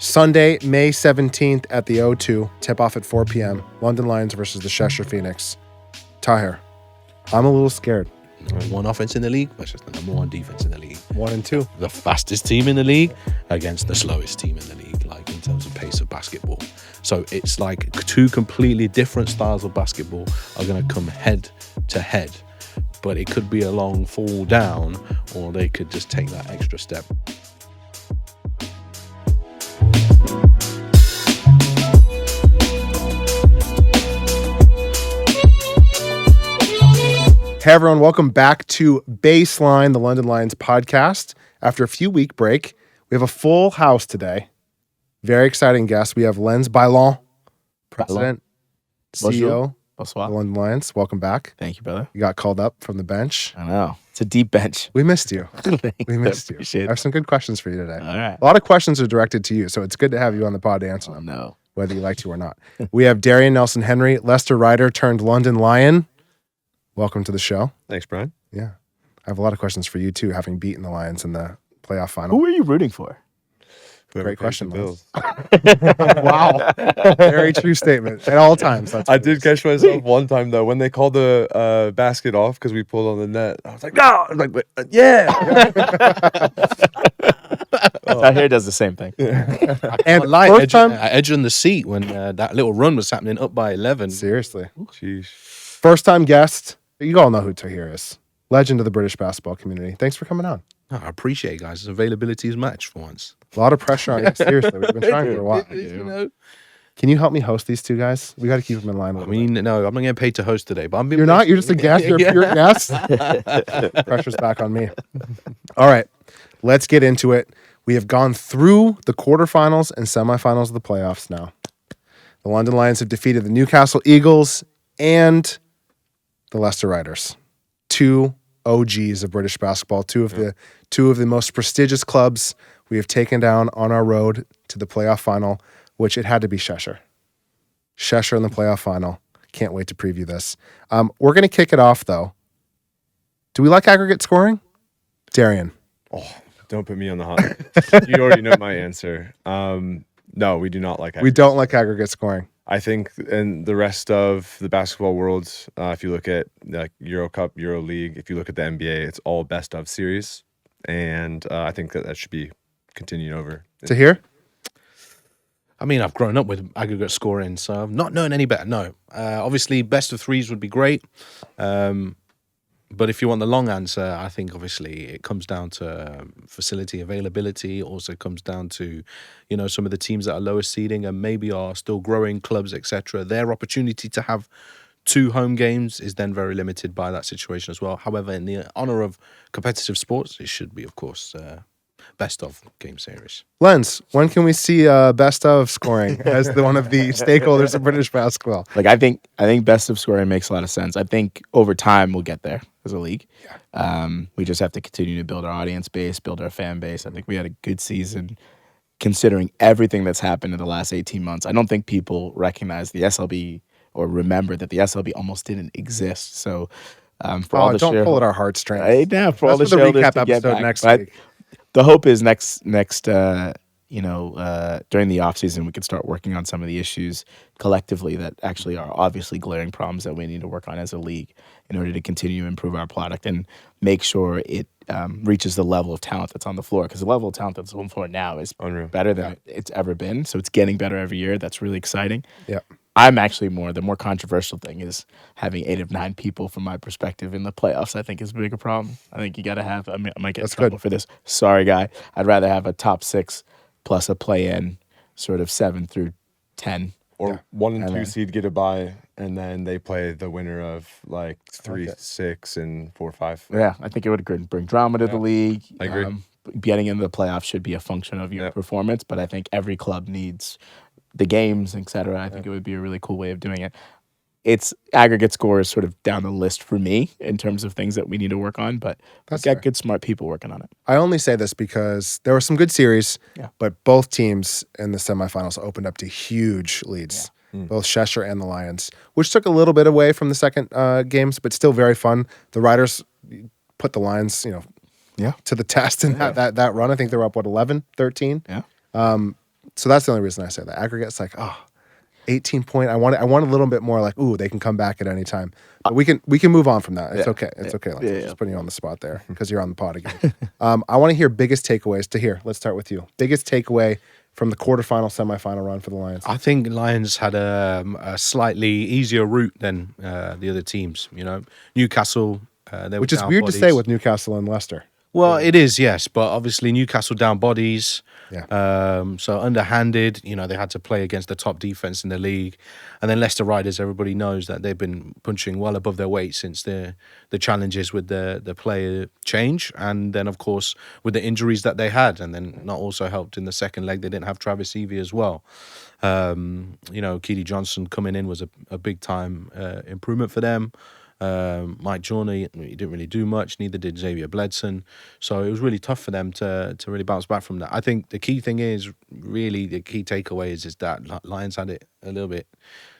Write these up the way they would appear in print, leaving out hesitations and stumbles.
Sunday, May 17th at the O2. Tip off at 4 p.m. London Lions versus the Cheshire Phoenix. Tahir, I'm a little scared. Number one offense in the league versus the number one defense in the league. 1 and 2. The fastest team in the league against the slowest team in the league, like in terms of pace of basketball. So it's like two completely different styles of basketball are going to come head to head. But it could be a long fall down, or they could just take that extra step. Hey everyone, welcome back to Baseline, the London Lions podcast. After a few week break, we have a full house today. Very exciting guest. We have Lenz, Balan, President, CEO of the London Lions. Welcome back. Thank you, brother. You got called up from the bench. I know. It's a deep bench. We missed you. We missed you. I have some good questions for you today. All right. A lot of questions are directed to you, so it's good to have you on the pod to answer them. No. Whether you like to or not. We have Darien Nelson-Henry, Leicester writer turned London Lion. Welcome to the show. Thanks, Brian. Yeah. I have a lot of questions for you, too, having beaten the Lions in the playoff final. Who are you rooting for? Great question, Bills. Wow. Very true statement at all times. I did catch myself one time, though, when they called the basket off because we pulled on the net. I was like, no! I was like, yeah! Tahir does the same thing. And first time, edge on the seat when that little run was happening up by 11. Seriously. Sheesh. First time guest. You all know who Tahir is. Legend of the British basketball community. Thanks for coming on. Oh, I appreciate it, guys. His availability is matched for once. A lot of pressure on you. Seriously. We've been trying for a while. Can you help me host these two guys? We got to keep them in line. No, I'm not getting paid to host today. But You're not? You're just a guest? You're a pure guest? Pressure's back on me. All right. Let's get into it. We have gone through the quarterfinals and semifinals of the playoffs now. The London Lions have defeated the Newcastle Eagles and the Leicester Riders. Two OGs of British basketball, two of the most prestigious clubs we have taken down on our road to the playoff final, which it had to be Cheshire. Cheshire in the playoff final. Can't wait to preview this. We're going to kick it off, though. Do we like aggregate scoring? Darien. Oh, don't put me on the hot. You already know my answer. No, we do not like aggregate. We don't like aggregate scoring. I think in the rest of the basketball world, if you look at Euro Cup, Euro League, if you look at the NBA, it's all best of series. And I think that should be continued over. Tahir? I mean, I've grown up with aggregate scoring, so I'm not knowing any better. No. Obviously, best of threes would be great. But if you want the long answer, I think obviously it comes down to facility availability. Also comes down to, some of the teams that are lower seeding and maybe are still growing clubs, etc. Their opportunity to have two home games is then very limited by that situation as well. However, in the honor of competitive sports, it should be, of course, best of game series. Lenz, when can we see best of scoring as one of the stakeholders of British basketball? Like I think best of scoring makes a lot of sense. I think over time we'll get there as a league. We just have to continue to build our audience base, build our fan base. I think we had a good season considering everything that's happened in the last 18 months. I don't think people recognize the SLB or remember that the SLB almost didn't exist. So for all the don't pull at our heartstrings. Right now, for all the recap episode next week. The hope is next during the offseason, we could start working on some of the issues collectively that actually are obviously glaring problems that we need to work on as a league in order to continue to improve our product and make sure it reaches the level of talent that's on the floor. Because the level of talent that's on the floor now is unreal, better than it's ever been. So it's getting better every year. That's really exciting. Yeah. I'm actually the more controversial thing is having 8 of 9 people from my perspective in the playoffs. I think is a bigger problem. I think you got to have, I might get in trouble for this. Sorry, guy. I'd rather have a top 6 plus a play-in sort of 7 through 10. Or 1 and 2 seed get a bye, and then they play the winner of 3, 6, and 4, 5. Yeah, I think it would bring drama to the league. I agree. Getting into the playoffs should be a function of your performance, but I think every club needs the games, etc. I think it would be a really cool way of doing it. It's aggregate score is sort of down the list for me in terms of things that we need to work on, but we've got good, smart people working on it. I only say this because there were some good series, but both teams in the semifinals opened up to huge leads, both Cheshire and the Lions, which took a little bit away from the second games, but still very fun. The Riders put the Lions, to the test in that run. I think they were up, 11, 13? Yeah. So that's the only reason I say that. Aggregate's like, 18 point. I want a little bit more like, ooh, they can come back at any time. But we can move on from that. It's okay. It's okay. Like, just putting you on the spot there because you're on the pod again. I want to hear biggest takeaways. Tahir, let's start with you. Biggest takeaway from the quarterfinal, semifinal run for the Lions. I think Lions had a slightly easier route than the other teams. You know, Newcastle, they Which were is down weird bodies. to say with Newcastle and Leicester. Well, it is, yes, but obviously Newcastle down bodies. Yeah. So underhanded, you know, they had to play against the top defense in the league. And then Leicester Riders, everybody knows that they've been punching well above their weight since the challenges with the player change. And then, of course, with the injuries that they had. And then not also helped in the second leg, they didn't have Travis Evie as well. You know, Keedy Johnson coming in was a big-time improvement for them. Mike Journey, he didn't really do much, neither did Xavier Bledson. So it was really tough for them to really bounce back from that. I think the key thing is, really the key takeaway is that Lions had it a little bit,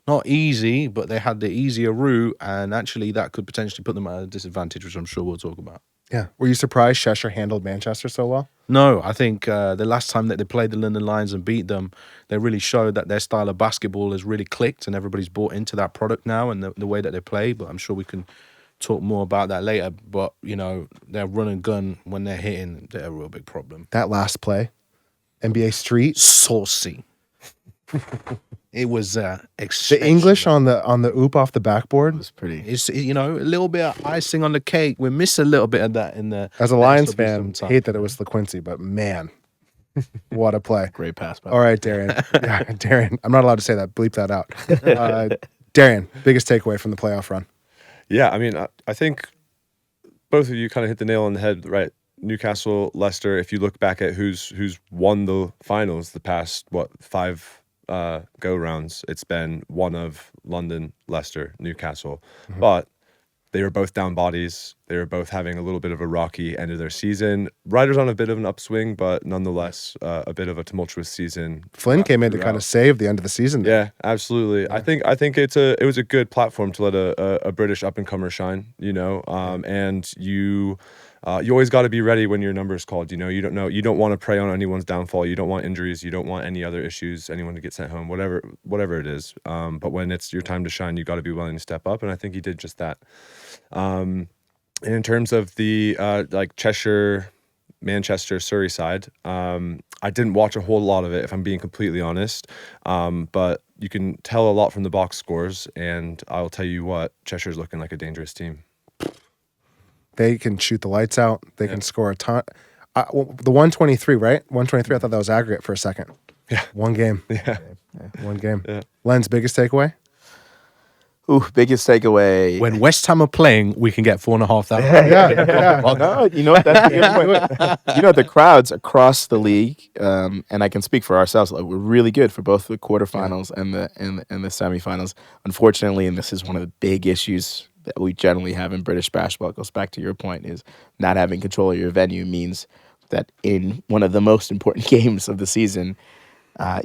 not easy, but they had the easier route, and actually that could potentially put them at a disadvantage, which I'm sure we'll talk about. Yeah. Were you surprised Cheshire handled Manchester so well? No, I think the last time that they played the London Lions and beat them, they really showed that their style of basketball has really clicked and everybody's bought into that product now and the way that they play. But I'm sure we can talk more about that later. But, you know, their run and gun, when they're hitting, they're a real big problem. That last play, NBA Street. Saucy. It was The English on the oop off the backboard. was pretty. It's, you know, a little bit of icing on the cake. We miss a little bit of that in the. As a Lions SLB fan, sometimes. hate that it was LaQuincy, but man, what a play. Great pass. All right, Darien. Yeah, Darien. I'm not allowed to say that. Bleep that out. Darien, biggest takeaway from the playoff run. Yeah, I mean, I think both of you kind of hit the nail on the head, right? Newcastle, Leicester. If you look back at who's won the finals the past 5 go rounds, it's been one of London, Leicester, Newcastle. But they were both down bodies. They were both having a little bit of a rocky end of their season. Riders on a bit of an upswing, but nonetheless a bit of a tumultuous season. Flynn came in to kind of save the end of the season. Yeah, absolutely. Yeah. I think it was a good platform to let a British up and comer shine. You know, and you always got to be ready when your number is called. You know, you don't want to prey on anyone's downfall. You don't want injuries. You don't want any other issues. Anyone to get sent home. Whatever it is. But when it's your time to shine, you got to be willing to step up. And I think he did just that. And in terms of the like Cheshire, Manchester, Surrey side, I didn't watch a whole lot of it, if I'm being completely honest. But you can tell a lot from the box scores, and I'll tell you what, Cheshire's looking like a dangerous team. They can shoot the lights out. They can score a ton. The 123, right? 123, I thought that was aggregate for a second. Yeah. One game. Yeah. One game. Yeah. Len's biggest takeaway? Ooh, biggest takeaway. When West Ham are playing, we can get 4,500. Yeah. No, you know what? That's a good point. You know, the crowds across the league, and I can speak for ourselves, like, we're really good for both the quarterfinals and the semifinals. Unfortunately, and this is one of the big issues that we generally have in British basketball, it goes back to your point, is not having control of your venue means that in one of the most important games of the season,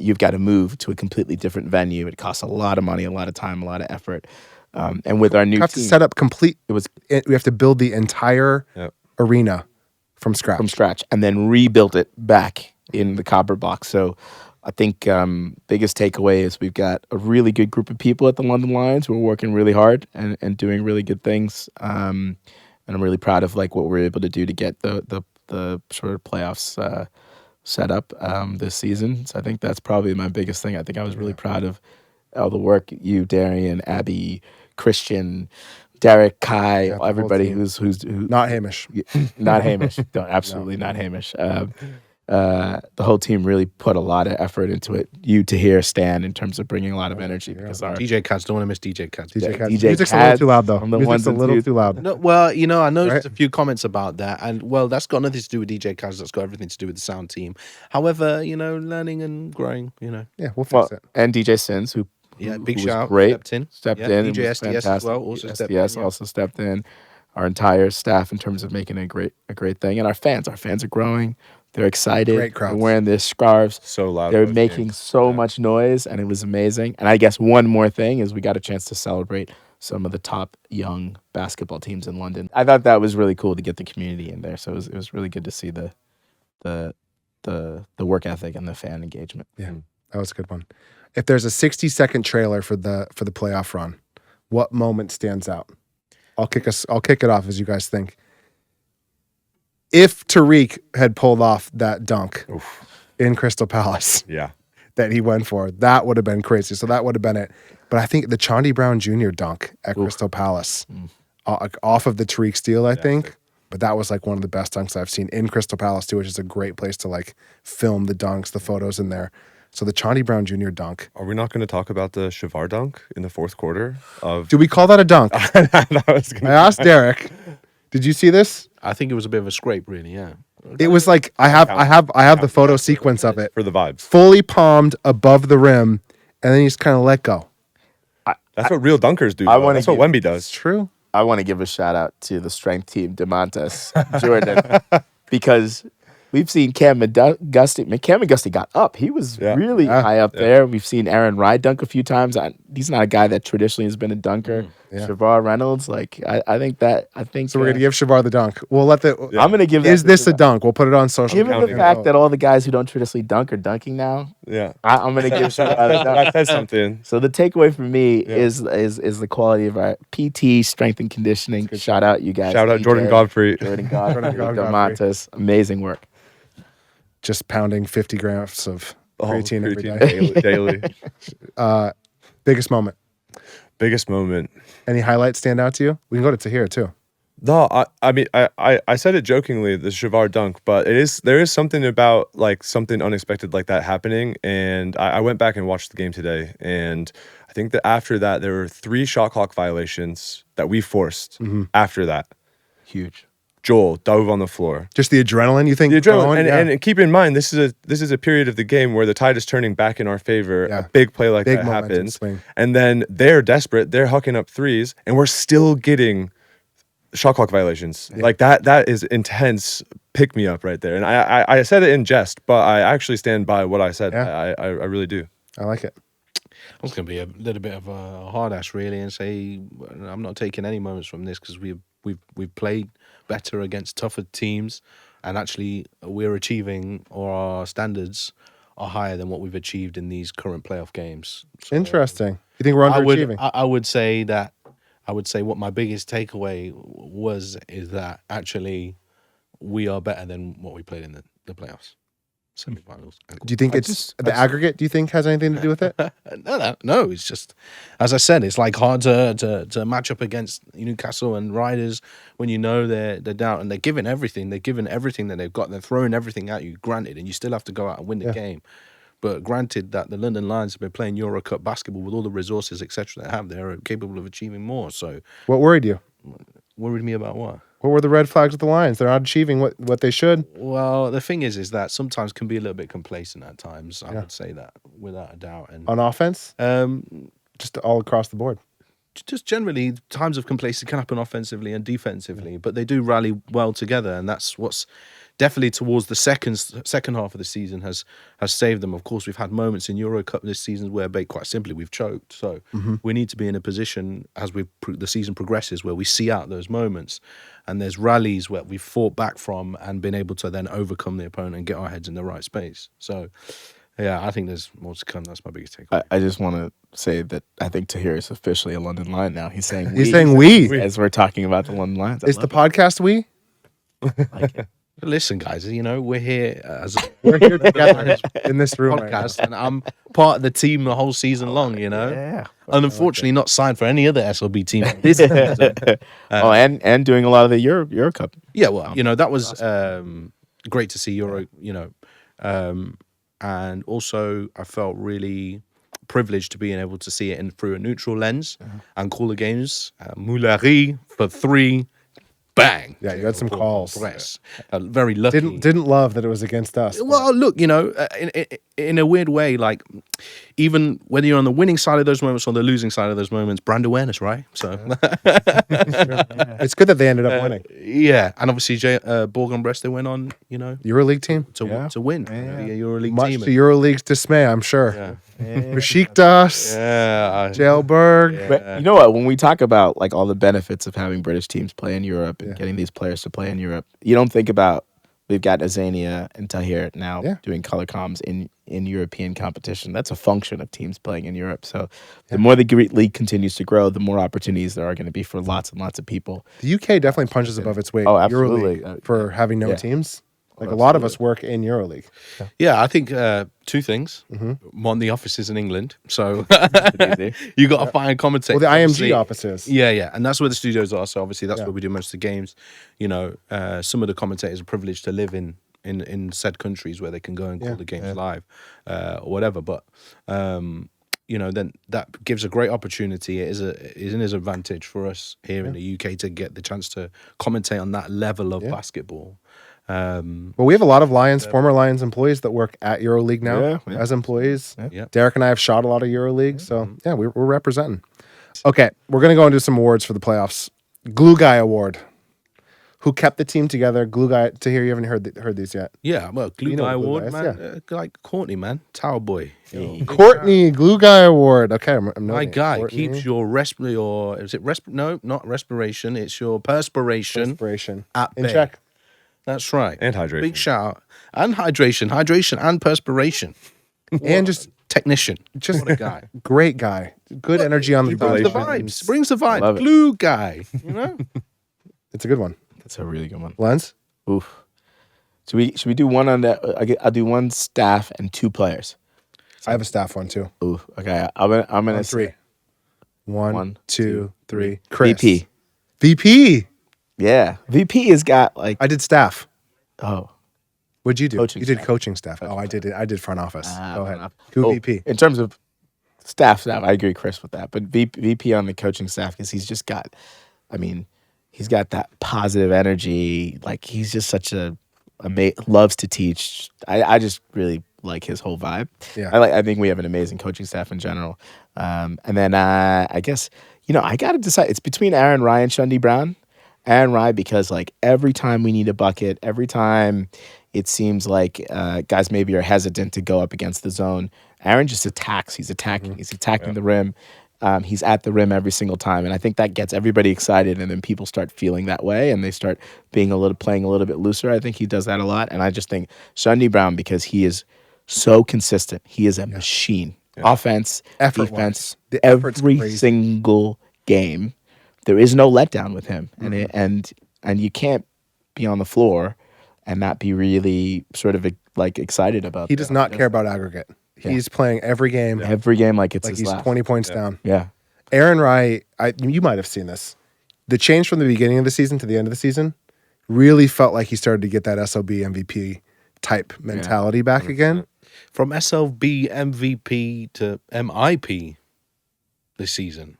you've got to move to a completely different venue. It costs a lot of money, a lot of time, a lot of effort. And with our new We have team, to set up complete. it was We have to build the entire Yep. arena from scratch. and then rebuilt it back in the copper box. So I think biggest takeaway is we've got a really good group of people at the London Lions who are working really hard and doing really good things. And I'm really proud of like what we're able to do to get the sort of playoffs set up this season. So I think that's probably my biggest thing. I think I was really proud of all the work you, Darien, Abby, Christian, Derek, Kai, the whole everybody team. who's Not Hamish. not Hamish. No, absolutely not Hamish. The whole team really put a lot of effort into it. You, Tahir, Stan, in terms of bringing a lot of energy because our DJ Cats, don't want to miss DJ Cats. DJ Cats. DJ Music's a little Cats too loud, though. on the Music's ones a and little twos. too loud. No, well, you know, I noticed Right. a few comments about that, and well, that's got nothing to do with DJ Cats. That's got everything to do with the sound team. However, you know, learning and growing, you know, Yeah, we'll fix well, it. and DJ Sins, who big was shout, great. stepped in, in. DJ and was SDS as fantastic. well, also stepped SDS in. Yeah. also stepped in. Our entire staff in terms of making a great thing, and our fans are growing. They're excited. Great crowds. They're wearing their scarves. So loud. They're both making games. so Yeah. much noise, and it was amazing. And I guess one more thing is we got a chance to celebrate some of the top young basketball teams in London. I thought that was really cool to get the community in there. So it was really good to see the the work ethic and the fan engagement. Yeah, that was a good one. If there's a 60-second trailer for the playoff run, what moment stands out? I'll kick it off as you guys think. If Tariq had pulled off that dunk in Crystal Palace Yeah. that he went for, that would have been crazy. So that would have been it. But I think the Chaundi Brown Jr. dunk at Crystal Palace, off of the Tariq steal, I think. But that was like one of the best dunks I've seen in Crystal Palace too, which is a great place to like film the dunks, the photos in there. So the Chaundi Brown Jr. dunk. Are we not going to talk about the Shavar dunk in the fourth quarter of? Do we call that a dunk? I asked Derek. Did you see this? I think it was a bit of a scrape, really. Yeah. It was like I have the photo sequence of it. For the vibes. Fully palmed above the rim, and then he just kind of let go. That's what real dunkers do. I wanna That's what give- Wemby does. True. I want to give a shout out to the strength team, DeMontis Jordan, because we've seen Cam McGusty. Cam McGusty got up. He was really high up there. We've seen Aaron Rye dunk a few times. He's not a guy that traditionally has been a dunker. Shavar Reynolds, like I think. So we're gonna give Shavar the dunk. We'll let the. I'm gonna give. Is this a dunk? We'll put it on social. Given the media. fact that all the guys who don't traditionally dunk are dunking now, Yeah. I'm gonna give Shavar the dunk. That says something. So the takeaway for me is the quality of our PT, strength and conditioning. Shout out you guys. Shout out EJ, Jordan Godfrey. Jordan Godfrey, Godfrey. DeMontis. Amazing work. Just pounding 50 grams of creatine every day. Daily. Biggest moment. Biggest moment. Any highlights stand out to you? We can go to Tahir too. No, I mean I said it jokingly, the Shavar dunk, but there is something about like something unexpected like that happening. And I went back and watched the game today, and I think that after that there were 3 shot clock violations that we forced after that. Huge. Joel dove on the floor. Just the adrenaline, you think? The adrenaline, going? and keep in mind this is a period of the game where the tide is turning back in our favor. Yeah. A big play like Big that momentum happens, swing. and then they're desperate. They're hucking up threes, and we're still getting shot clock violations. Like that is intense pick me up right there. And I said it in jest, but I actually stand by what I said. Yeah. I really do. I like it. I was going to be a little bit of a hard ass, really, and say I'm not taking any moments from this because we've played better against tougher teams, and actually we're achieving, or our standards are higher than what we've achieved in these current playoff games. So Interesting. You think we're underachieving? I would say that. I would say what my biggest takeaway is that actually we are better than what we played in the playoffs, semifinals. Do you think the aggregate? Do you think has anything to do with it? No. It's just, as I said, it's like hard to match up against Newcastle and Riders when you know they're down and they're giving everything. They're giving everything that they've got. They're throwing everything at you. Granted, and you still have to go out and win the game. But granted that the London Lions have been playing Euro Cup basketball with all the resources, etc. they have, they're capable of achieving more. So, What worried you? worried me about what? What were the red flags with the Lions? They're not achieving what they should. Well, the thing is that sometimes can be a little bit complacent at times. I would say that without a doubt. And On offense, um, just all across the board. just generally, times of complacency can happen offensively and defensively, but they do rally well together, and that's what's definitely towards the second half of the season has saved them. Of course, we've had moments in Euro Cup this season where, quite simply, we've choked. So we need to be in a position as the season progresses where we see out those moments, and there's rallies where we've fought back from and been able to then overcome the opponent and get our heads in the right space. So, yeah, I think there's more to come. That's my biggest takeaway. I just want to say that I think Tahir is officially a London Lion now. He's saying He's saying we. as we're talking about the London Lions. Is the podcast we? Listen, guys, we're here as a We're here together in this room right now. podcast, and I'm part of the team the whole season long, Yeah. And unfortunately, not signed for any other SLB team this season. And doing a lot of the Euro Cup. Yeah, well, that was great to see Euro, and also I felt really privileged to being able to see it through a neutral lens and call the games. Mouleri for 3. Bang! Yeah, you had some calls. Press. Very lucky. Didn't love that it was against us. Well, look, in a weird way, like even whether you're on the winning side of those moments or the losing side of those moments, brand awareness, right? So It's good that they ended up winning. yeah, and obviously Bourg-en-Bresse, they went on, EuroLeague team. to win. Yeah, EuroLeague Much team. to EuroLeague's dismay, I'm sure. Yeah. Besiktas, Yeah, Jailberg. But you know what? When we talk about all the benefits of having British teams play in Europe and getting these players to play in Europe, you don't think about we've got Azania and Tahir now Yeah. doing color comms in European competition. That's a function of teams playing in Europe. So the more the league continues to grow, the more opportunities there are going to be for lots and lots of people. The UK definitely punches above its weight. Oh, absolutely. EuroLeague for having no Yeah. teams. Like a lot of us work in EuroLeague. Yeah, I think two things. Mm-hmm. One, the office is in England, so Easy. you got to find commentators. Well, the IMG Obviously- offices. Yeah, and that's where the studios are. So obviously, that's Yeah. where we do most of the games. You know, some of the commentators are privileged to live in said countries where they can go and call the games live, or whatever. But you know, then that gives a great opportunity. It is an advantage for us here in the UK to get the chance to commentate on that level of basketball. Well, we have a lot of former Lions employees that work at EuroLeague now Yeah. as employees. Yeah. Derek and I have shot a lot of EuroLeague, so yeah, we're representing. Okay, we're gonna go into some awards for the playoffs. Glue Guy Award. Who kept the team together? Glue Guy. Tahir, you haven't heard these yet. Yeah, well, Glue You know Guy what Glue Award, Guy man. is, Like Courtney, man. Tower Boy. Courtney Glue Guy Award. Okay, I'm My noting it. guy Courtney. keeps your no, not respiration. It's your perspiration Inspiration at in bay. check. That's right. And hydration. Big shout out. And hydration and perspiration. And just Technician. Just What a guy. great guy. Good energy on the Brings the bench. vibes. Brings the vibe. Love it. Glue guy. You know? It's a good one. That's a really good one. Lens. Oof. Should we do one on that? I'll do one staff and two players. I have a staff one too. Ooh. Okay. I'm gonna On three. say One, two, three. Chris. VP. VP. Yeah. VP has got like I did staff. oh. What'd you do? Coaching You did staff. coaching staff. Oh, I did it. I did front office. Go ahead. enough. Who Oh, VP? In terms of staff, I agree, Chris, with that. But VP on the coaching staff because he's just got, he's got that positive energy. Like he's just such loves to teach. I just really like his whole vibe. Yeah. I think we have an amazing coaching staff in general. And then I guess I got to decide. It's between Aaron Rye and Shundi Brown. Aaron Rye because like every time we need a bucket, every time it seems like guys maybe are hesitant to go up against the zone, Aaron just attacks. He's attacking. He's attacking the rim. He's at the rim every single time, and I think that gets everybody excited. And then people start feeling that way, and they start playing a little bit looser. I think he does that a lot, and I just think Shundi Brown because he is so consistent. He is a machine. Offense, Effort-wise. defense, The effort's every crazy. single game. There is no letdown with him, and you can't be on the floor and not be really sort of like excited about. He does not care about aggregate. He's playing every game every game like it's like his he's last. 20 points down. Yeah, Aaron Rye, you might have seen this. The change from the beginning of the season to the end of the season really felt like he started to get that SLB MVP type mentality back again. From SLB MVP to MIP this season.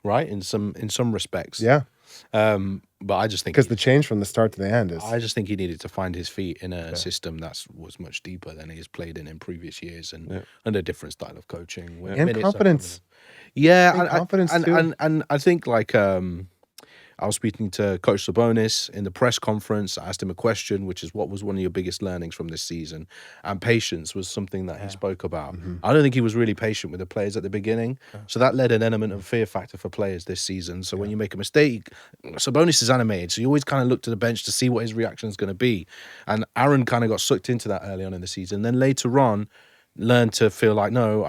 Right? In some respects. Yeah, But I just think because the change from the start to the end is I just think he needed to find his feet in a system that was much deeper than he's played in previous years and under a different style of coaching. where and minutes are confidence. Yeah, And confidence and, too. and I think like I was speaking to Coach Sabonis in the press conference. I asked him a question, which is what was one of your biggest learnings from this season? And patience was something that he spoke about. I don't think he was really patient with the players at the beginning. So that led an element of fear factor for players this season. So when you make a mistake, Sabonis is animated. So you always kind of look to the bench to see what his reaction is going to be. And Aaron kind of got sucked into that early on in the season. Then later on, learned to feel like, no,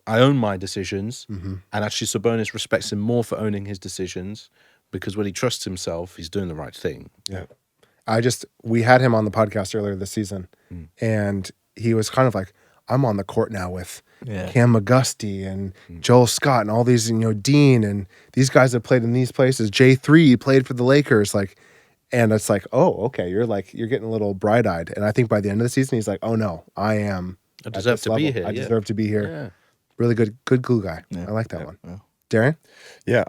I own my decisions. And actually Sabonis respects him more for owning his decisions. Because when he trusts himself, he's doing the right thing. Yeah. We had him on the podcast earlier this season, and he was kind of like, I'm on the court now with Cam McGusty and Joel Scott and all these, Dean, and these guys have played in these places. J3 played for the Lakers, and it's like, oh, okay, you're getting a little bright-eyed. And I think by the end of the season, he's like, oh no, I deserve to be here. I deserve to be here. Yeah. Really good glue guy. I like that one. Yeah. Darren? Yeah,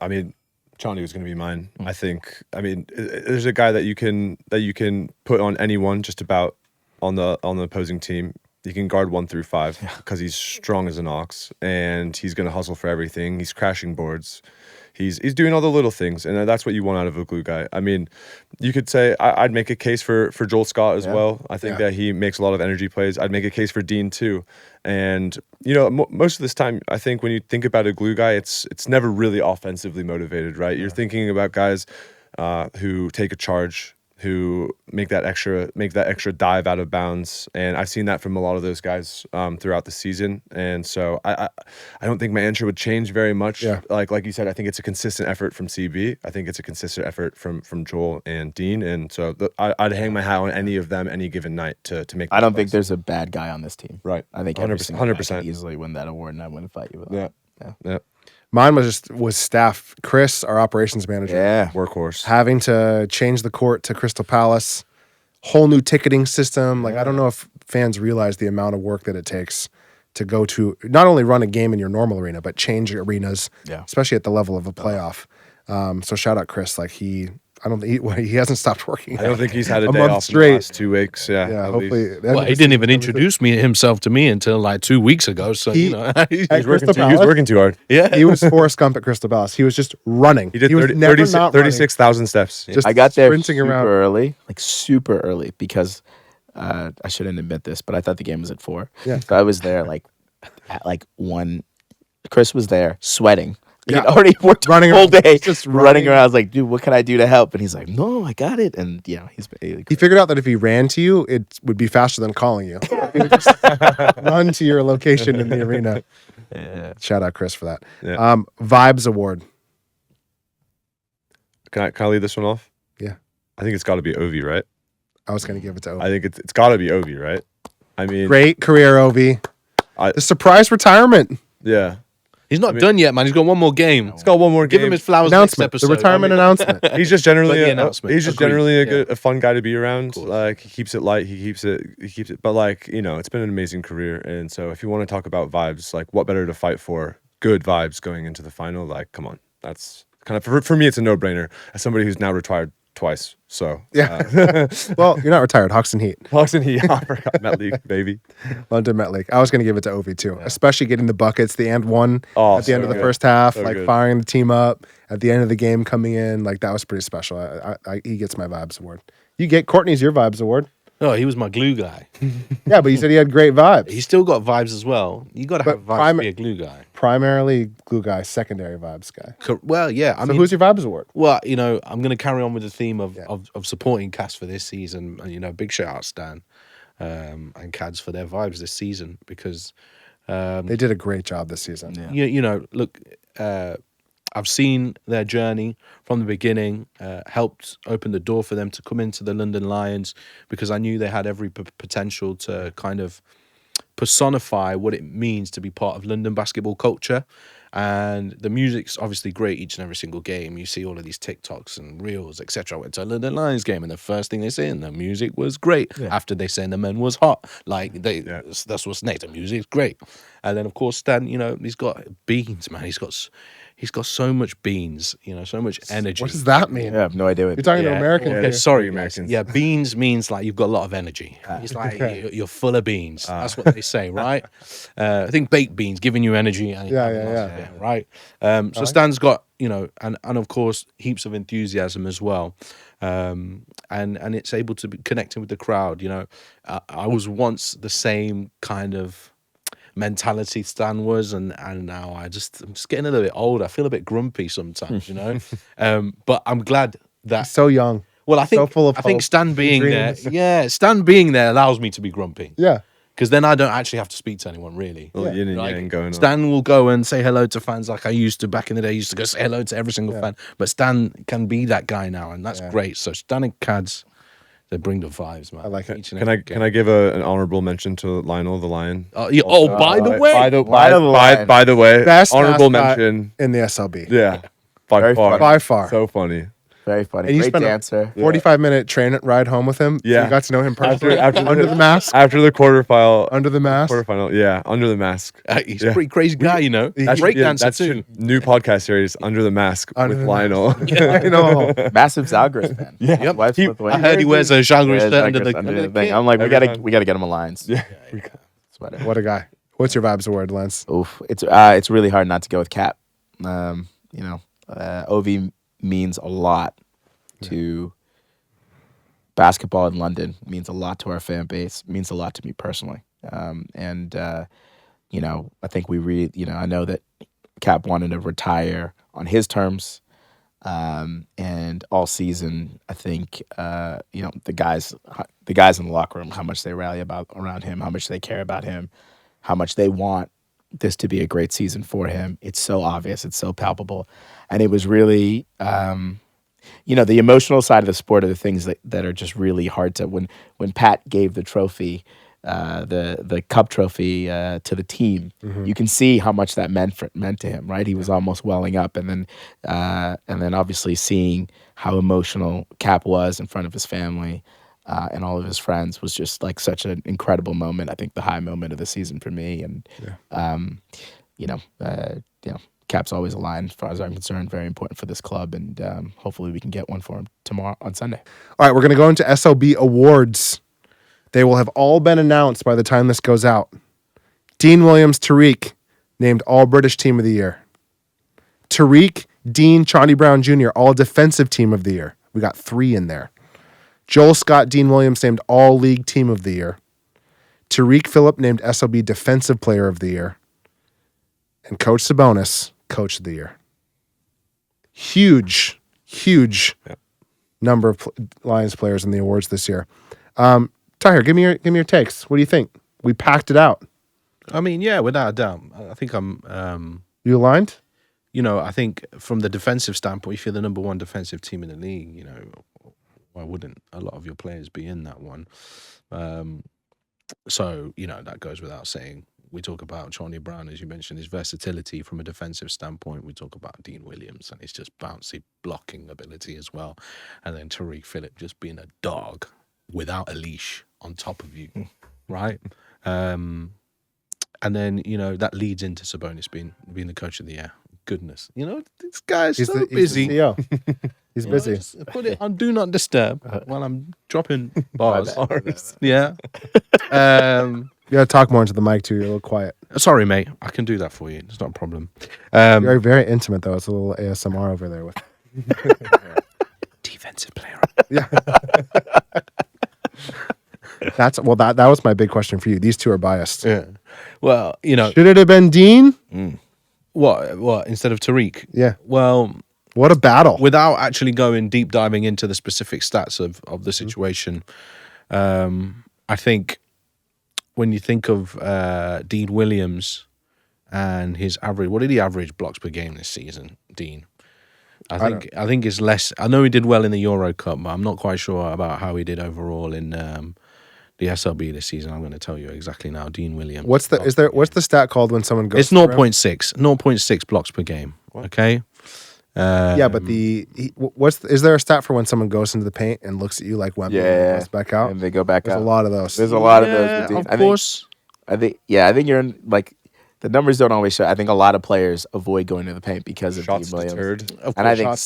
Chauncey was going to be mine. I think. There's a guy that you can put on anyone just about on the opposing team. He can guard 1 through 5 because he's strong as an ox and he's going to hustle for everything. He's crashing boards. He's doing all the little things, and that's what you want out of a glue guy. You could say I'd make a case for Joel Scott as well. I think that he makes a lot of energy plays. I'd make a case for Dean too. And most of this time, I think when you think about a glue guy, it's never really offensively motivated, right? You're thinking about guys who take a charge who make that extra dive out of bounds, and I've seen that from a lot of those guys throughout the season. And so I don't think my answer would change very much. Yeah. Like you said, I think it's a consistent effort from CB. I think it's a consistent effort from Joel and Dean, and so I'd hang my hat on any of them any given night to make. I don't think there's a bad guy on this team. Right. I think 100%. 100% easily win that award, and I wouldn't fight you with that. Yeah. Mine was staff. Chris, our operations manager, Yeah. Workhorse. having to change the court to Crystal Palace, whole new ticketing system. Like I don't know if fans realize the amount of work that it takes to go to not only run a game in your normal arena, but change arenas, Yeah. especially at the level of a playoff. So shout out Chris. Like he hasn't stopped working. I don't think he's had a day month off straight. in the last 2 weeks. Yeah. Yeah, at hopefully. least. Well, he didn't even introduce himself to me until like 2 weeks ago. So He- you know, At He was Crystal Palace, working too hard. yeah. he was Forrest Gump at Crystal Palace. He was just running. He did was 30, never 36 not running. 36,000 steps. Just I got there sprinting super around. early, like super early, because I shouldn't admit this, but I thought the game was at 4. Yeah. So I was there at 1. Chris was there sweating. Yeah. He'd already worked Running the whole around, day, just running running. around. I was like, dude, what can I do to help? And he's like, no, I got it. And he's He figured out that if he ran to you, it would be faster than calling you. He would just run to your location in the arena. yeah. Shout out Chris for that. Yeah. Vibes Award. Can I lead this one off? Yeah. I think it's got to be Ovie, right? I was going to give it to Ovi. I think it's got to be Ovie, right? I mean, Great career, Ovi. The surprise retirement yeah. He's not done yet, man. He's got one more game. He's got one more Give game. him his flowers next announcement. episode. The retirement I mean, announcement. He's just generally But the announcement. he's just Agreed. generally Yeah. a fun guy to be around. Like he keeps it light. He keeps it. But like it's been an amazing career. And so if you want to talk about vibes, like what better to fight for? Good vibes going into the final. Like come on, that's kind of for me. It's a no brainer. As somebody who's now retired twice, so Yeah. Well, you're not retired. Hawks and Heat. Hawks and Heat. I forgot Met League, baby. London Met League. I was going to give it to Ovi too, especially getting the buckets, the and one Oh, at the end so of the good. first half, So like good. firing the team up at the end of the game coming in. Like that was pretty special. He gets my Vibes Award. You get Courtney's your Vibes Award. Oh, he was my glue guy. Yeah, but you said he had great vibes. He's still got vibes as well. You got to have But vibes to be a glue guy. Primarily glue guy, secondary vibes guy. Well, yeah. I So mean, who's your Vibes Award? well, I'm going to carry on with the theme of supporting cast for this season. And, big shout out Stan and Cads for their vibes this season because They did a great job this season. Yeah. look, I've seen their journey from the beginning, helped open the door for them to come into the London Lions because I knew they had every potential to kind of personify what it means to be part of London basketball culture. And the music's obviously great each and every single game. You see all of these TikToks and reels, etc. I went to a London Lions game, and the first thing they say, and the music was great. Yeah. After they say the men was hot, like that's what's next. The music's great, and then of course Stan, he's got beans, man. He's got so much beans, so much energy. What does that mean? I have no idea. You're talking to Americans. Okay, here. sorry, Americans. Yeah, beans means like you've got a lot of energy. It's like you're full of beans. That's what they say, right? I think baked beans giving you energy. And Yeah. right. So Stan's got and of course heaps of enthusiasm as well, and it's able to be connecting with the crowd. I was once the same kind of mentality Stan was, and now I'm just getting a little bit old. I feel a bit grumpy sometimes, but I'm glad that. So young. Well, I think so full of I think hope Stan and being there, dreams. Stan being there allows me to be grumpy Yeah. because then I don't actually have to speak to anyone really. Little yin and Like, yang going on. Stan will go and say hello to fans like I used to back in the day. I used to go say hello to every single fan, but Stan can be that guy now, and that's great. So Stan and Cads, they bring the vibes, man. I like it. Each and Can every I game. give an honorable mention to Lionel the Lion? By the way, By the way, Best honorable mascot mention. in the SLB. Yeah, by Very far. funny. By far. So funny. Very funny. And you Great spent dancer. 45-minute train ride home with him. So Yeah. you got to know him personally. After under the mask. After the quarterfinal. Under the mask. Quarterfinal. Yeah, under the mask. he's a pretty crazy guy, That's- Great Yeah, dancer that's too. new podcast series, Under the Mask Under with the Lionel. I know. Massive Zalgiris fan. Yeah. His wife's He- Lithuanian. I heard he wears a Zalgiris shirt under the thing. kit. I'm like, we Every gotta time. get him a Lions. Yeah. Sweater. What a guy. What's your Vibes Award, Lenz? Oof. It's really hard not to go with Cap. Ovie means a lot to basketball in London. Means a lot to our fan base. Means a lot to me personally. I think I know that Cap wanted to retire on his terms. And all season, I think the guys in the locker room, how much they rally around him, how much they care about him, how much they want this to be a great season for him. It's so obvious, it's so palpable, and it was really. The emotional side of the sport are the things that are just really hard to when Pat gave the trophy, the cup trophy to the team. You can see how much that meant to him, right? He was almost welling up, and then obviously seeing how emotional Cap was in front of his family and all of his friends was just like such an incredible moment. I think the high moment of the season for me, and Cap's always a line, as far as I'm concerned, very important for this club, and hopefully we can get one for him tomorrow on Sunday. All right, we're going to go into SLB Awards. They will have all been announced by the time this goes out. Dean Williams, Tariq, named All British Team of the Year. Tariq, Dean, Charlie Brown Jr., All Defensive Team of the Year. We got 3 in there. Joel Scott, Dean Williams named All League Team of the Year. Tariq Phillip named SLB Defensive Player of the Year. And Coach Sabonis, Coach of the Year. Huge number of Lions players in the awards this year. Tahir, give me your takes. What do you think? We packed it out. I mean, yeah, without a doubt. I think I'm. You aligned? I think from the defensive standpoint, if you're the number 1 defensive team in the league, why wouldn't a lot of your players be in that one? So that goes without saying. We talk about Charlie Brown, as you mentioned, his versatility from a defensive standpoint. We talk about Dean Williams and his just bouncy blocking ability as well. And then Tariq Phillip just being a dog without a leash on top of you, right? And then, that leads into Sabonis being the coach of the year. Goodness. This guy's so busy. He's the CEO. He's busy. Just put it on Do Not Disturb while I'm dropping bars. Yeah. You got to talk more into the mic, too. You're a little quiet. Sorry, mate. I can do that for you. It's not a problem. You're very intimate, though. It's a little ASMR over there. With defensive player. Yeah. That was my big question for you. These two are biased. Yeah. Well, should it have been Dean? What instead of Tariq? Yeah. Well, what a battle. Without actually going deep diving into the specific stats of the situation, I think when you think of Dean Williams and his average, what did he average blocks per game this season, Dean? I think it's less. I know he did well in the Euro Cup, but I'm not quite sure about how he did overall in the SLB this season. I'm going to tell you exactly now. Dean Williams. What's the stat called when someone goes? It's 0.6 blocks per game. Okay. Yeah, but is there a stat for when someone goes into the paint and looks at you like Wembley and goes back out? And they go back out. There's a lot of those. There's a lot of those. Of course. I think you're in, like, the numbers don't always show. I think a lot of players avoid going to the paint because of Shots Dean Williams. deterred. And I think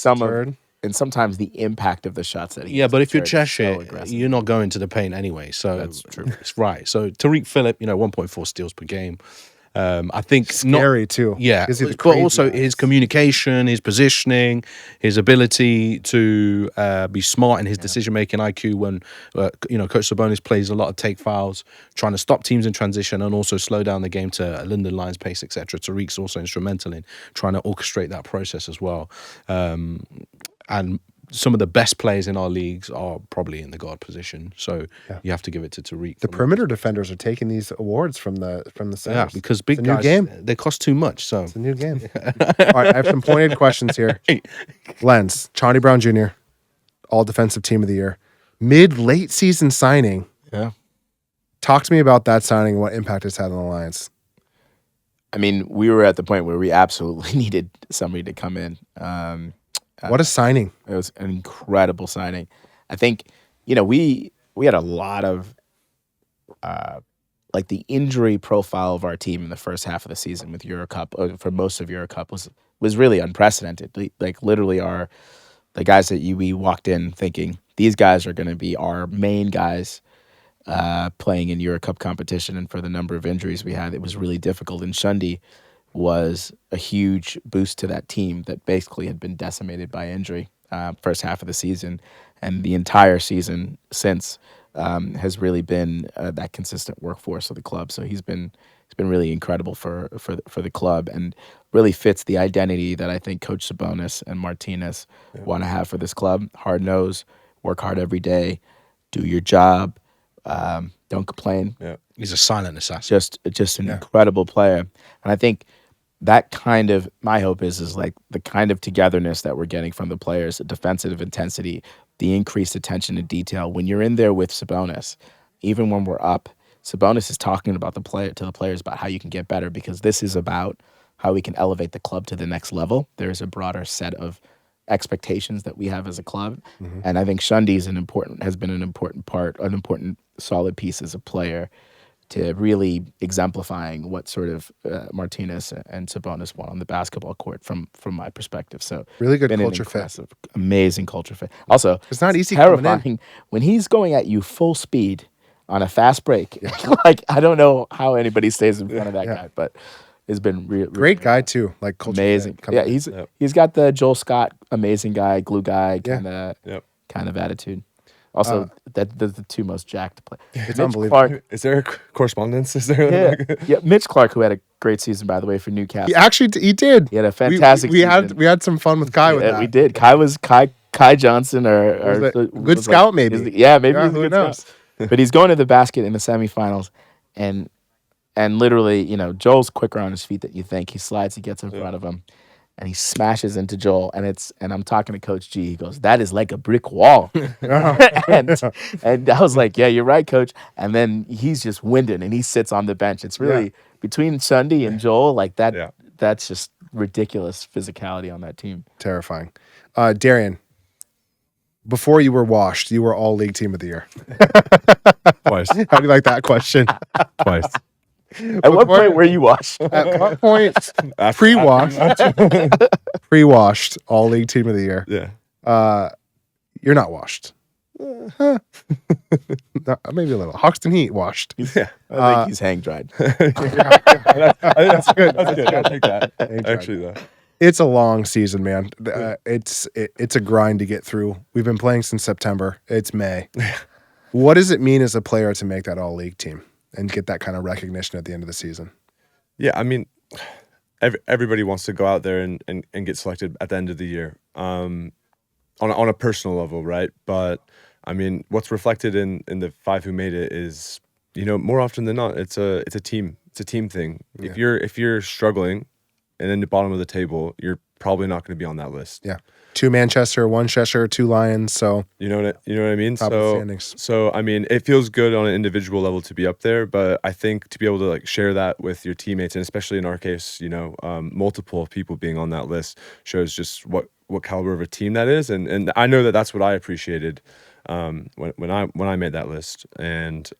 sometimes the impact of the shots that he but if you're deterred is Cheshire, so aggressive. you're not going to the paint anyway. So That's true. It's right. So Tariq Phillip, 1.4 steals per game. I think scary too. Yeah, but also his communication, his positioning, his ability to be smart in his decision-making IQ. When Coach Sabonis plays a lot of take fouls, trying to stop teams in transition and also slow down the game to London Lions pace, etc. Tariq's also instrumental in trying to orchestrate that process as well. And some of the best players in our leagues are probably in the guard position, so you have to give it to Tariq. The perimeter defenders are taking these awards from the centers. Yeah, because big guys, new game. They cost too much. So it's a new game. All right, I have some pointed questions here. Lenz, Charlie Brown Jr., All Defensive Team of the Year, late season signing. Yeah, talk to me about that signing and what impact it's had on the Lions. I mean, we were at the point where we absolutely needed somebody to come in. What a signing. It was an incredible signing. I think, we had a lot of, the injury profile of our team in the first half of the season with Euro Cup, for most of Euro Cup, was really unprecedented. Like, literally the guys that we walked in thinking, these guys are going to be our main guys playing in Euro Cup competition, and for the number of injuries we had, it was really difficult. And Shundi was a huge boost to that team that basically had been decimated by injury first half of the season and the entire season since. has really been that consistent workforce of the club. So he's been really incredible for the club, and really fits the identity that I think Coach Sabonis and Martinez want to have for this club. Hard nose, work hard every day, do your job, don't complain. Yeah. He's a silent assassin. Just an incredible player, and I think that kind of, my hope is like the kind of togetherness that we're getting from the players, the defensive intensity, the increased attention to detail. When you're in there with Sabonis, even when we're up, Sabonis is talking about the players about how you can get better, because this is about how we can elevate the club to the next level. There's a broader set of expectations that we have as a club, and I think Shundi has been an important solid piece as a player to really exemplifying what sort of Martinez and Sabonis want on the basketball court from my perspective. So Really good been an culture fit. impressive, amazing culture fit. Also, It's not easy coming in. terrifying when he's going at you full speed on a fast break. Like, I don't know how anybody stays in front of that guy, but it's been Great guy too. Like culture amazing. fit coming Yeah, in. he's got the Joel Scott amazing guy, glue guy kind of attitude. Also, that the two most jacked players. It's Mitch unbelievable. Clark, Is there a correspondence? Is there? Mitch Clark, who had a great season, by the way, for Newcastle. He did. He had a fantastic season. We had some fun with Kai with that. We did. Kai Johnson or Good scout, maybe. maybe Yeah, he's a who good knows? scout. But he's going to the basket in the semifinals, and literally, Joel's quicker on his feet than you think. He slides, he gets in front of him, and he smashes into Joel. And I'm talking to Coach G. He goes, "That is like a brick wall." and I was like, "Yeah, you're right, Coach." And then he's just winded, and he sits on the bench. It's really between Shundi and Joel, like that. Yeah. That's just ridiculous physicality on that team. Terrifying. Darien, before you were washed, you were all league team of the year. Twice. How do you like that question? Twice. At what point were you washed? At what point? Pre-washed, all league team of the year. Yeah. You're not washed. No, maybe a little. Hoxton Heat washed. Yeah. I think he's hang dried. I think that's good. That's good. I'll take that. Actually, though. It's a long season, man. It's a grind to get through. We've been playing since September. It's May. What does it mean as a player to make that all league team and get that kind of recognition at the end of the season? Yeah, I mean, everybody wants to go out there and get selected at the end of the year, on a personal level, right? But I mean, what's reflected in the 5 who made it is, more often than not, it's a team thing. Yeah. If you're struggling and in the bottom of the table, you're probably not going to be on that list. Yeah. 2 Manchester, 1 Cheshire, 2 Lions. So You know what I mean? top of the standings. So I mean, it feels good on an individual level to be up there, but I think to be able to like share that with your teammates, and especially in our case, multiple people being on that list shows just what caliber of a team that is, and I know that that's what I appreciated when I made that list, and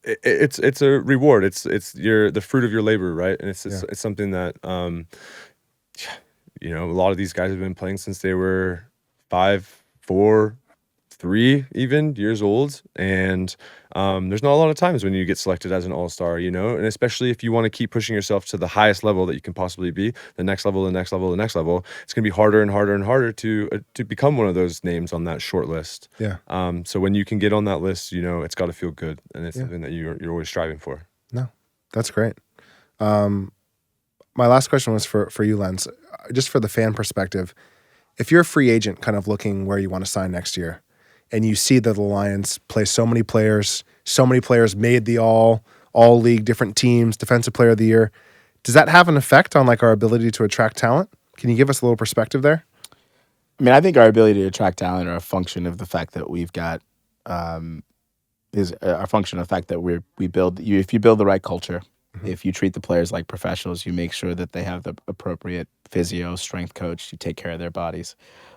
it's a reward. It's the fruit of your labor, right? And it's something that a lot of these guys have been playing since they were 5, 4, 3 even years old, and there's not a lot of times when you get selected as an all-star, and especially if you want to keep pushing yourself to the highest level that you can possibly be, the next level, it's going to be harder and harder and harder to become one of those names on that short list. Yeah. So when you can get on that list, it's got to feel good, and it's something that you're always striving for. No, that's great. My last question was for you, Lenz. Just for the fan perspective, if you're a free agent kind of looking where you want to sign next year, and you see that the Lions play so many players made the all league, different teams, defensive player of the year, does that have an effect on like our ability to attract talent? Can you give us a little perspective there? I mean, I think our ability to attract talent are a function of the fact that we've got is a function of the fact that we build. If you build the right culture, if you treat the players like professionals, you make sure that they have the appropriate physio, strength coach, you take care of their bodies.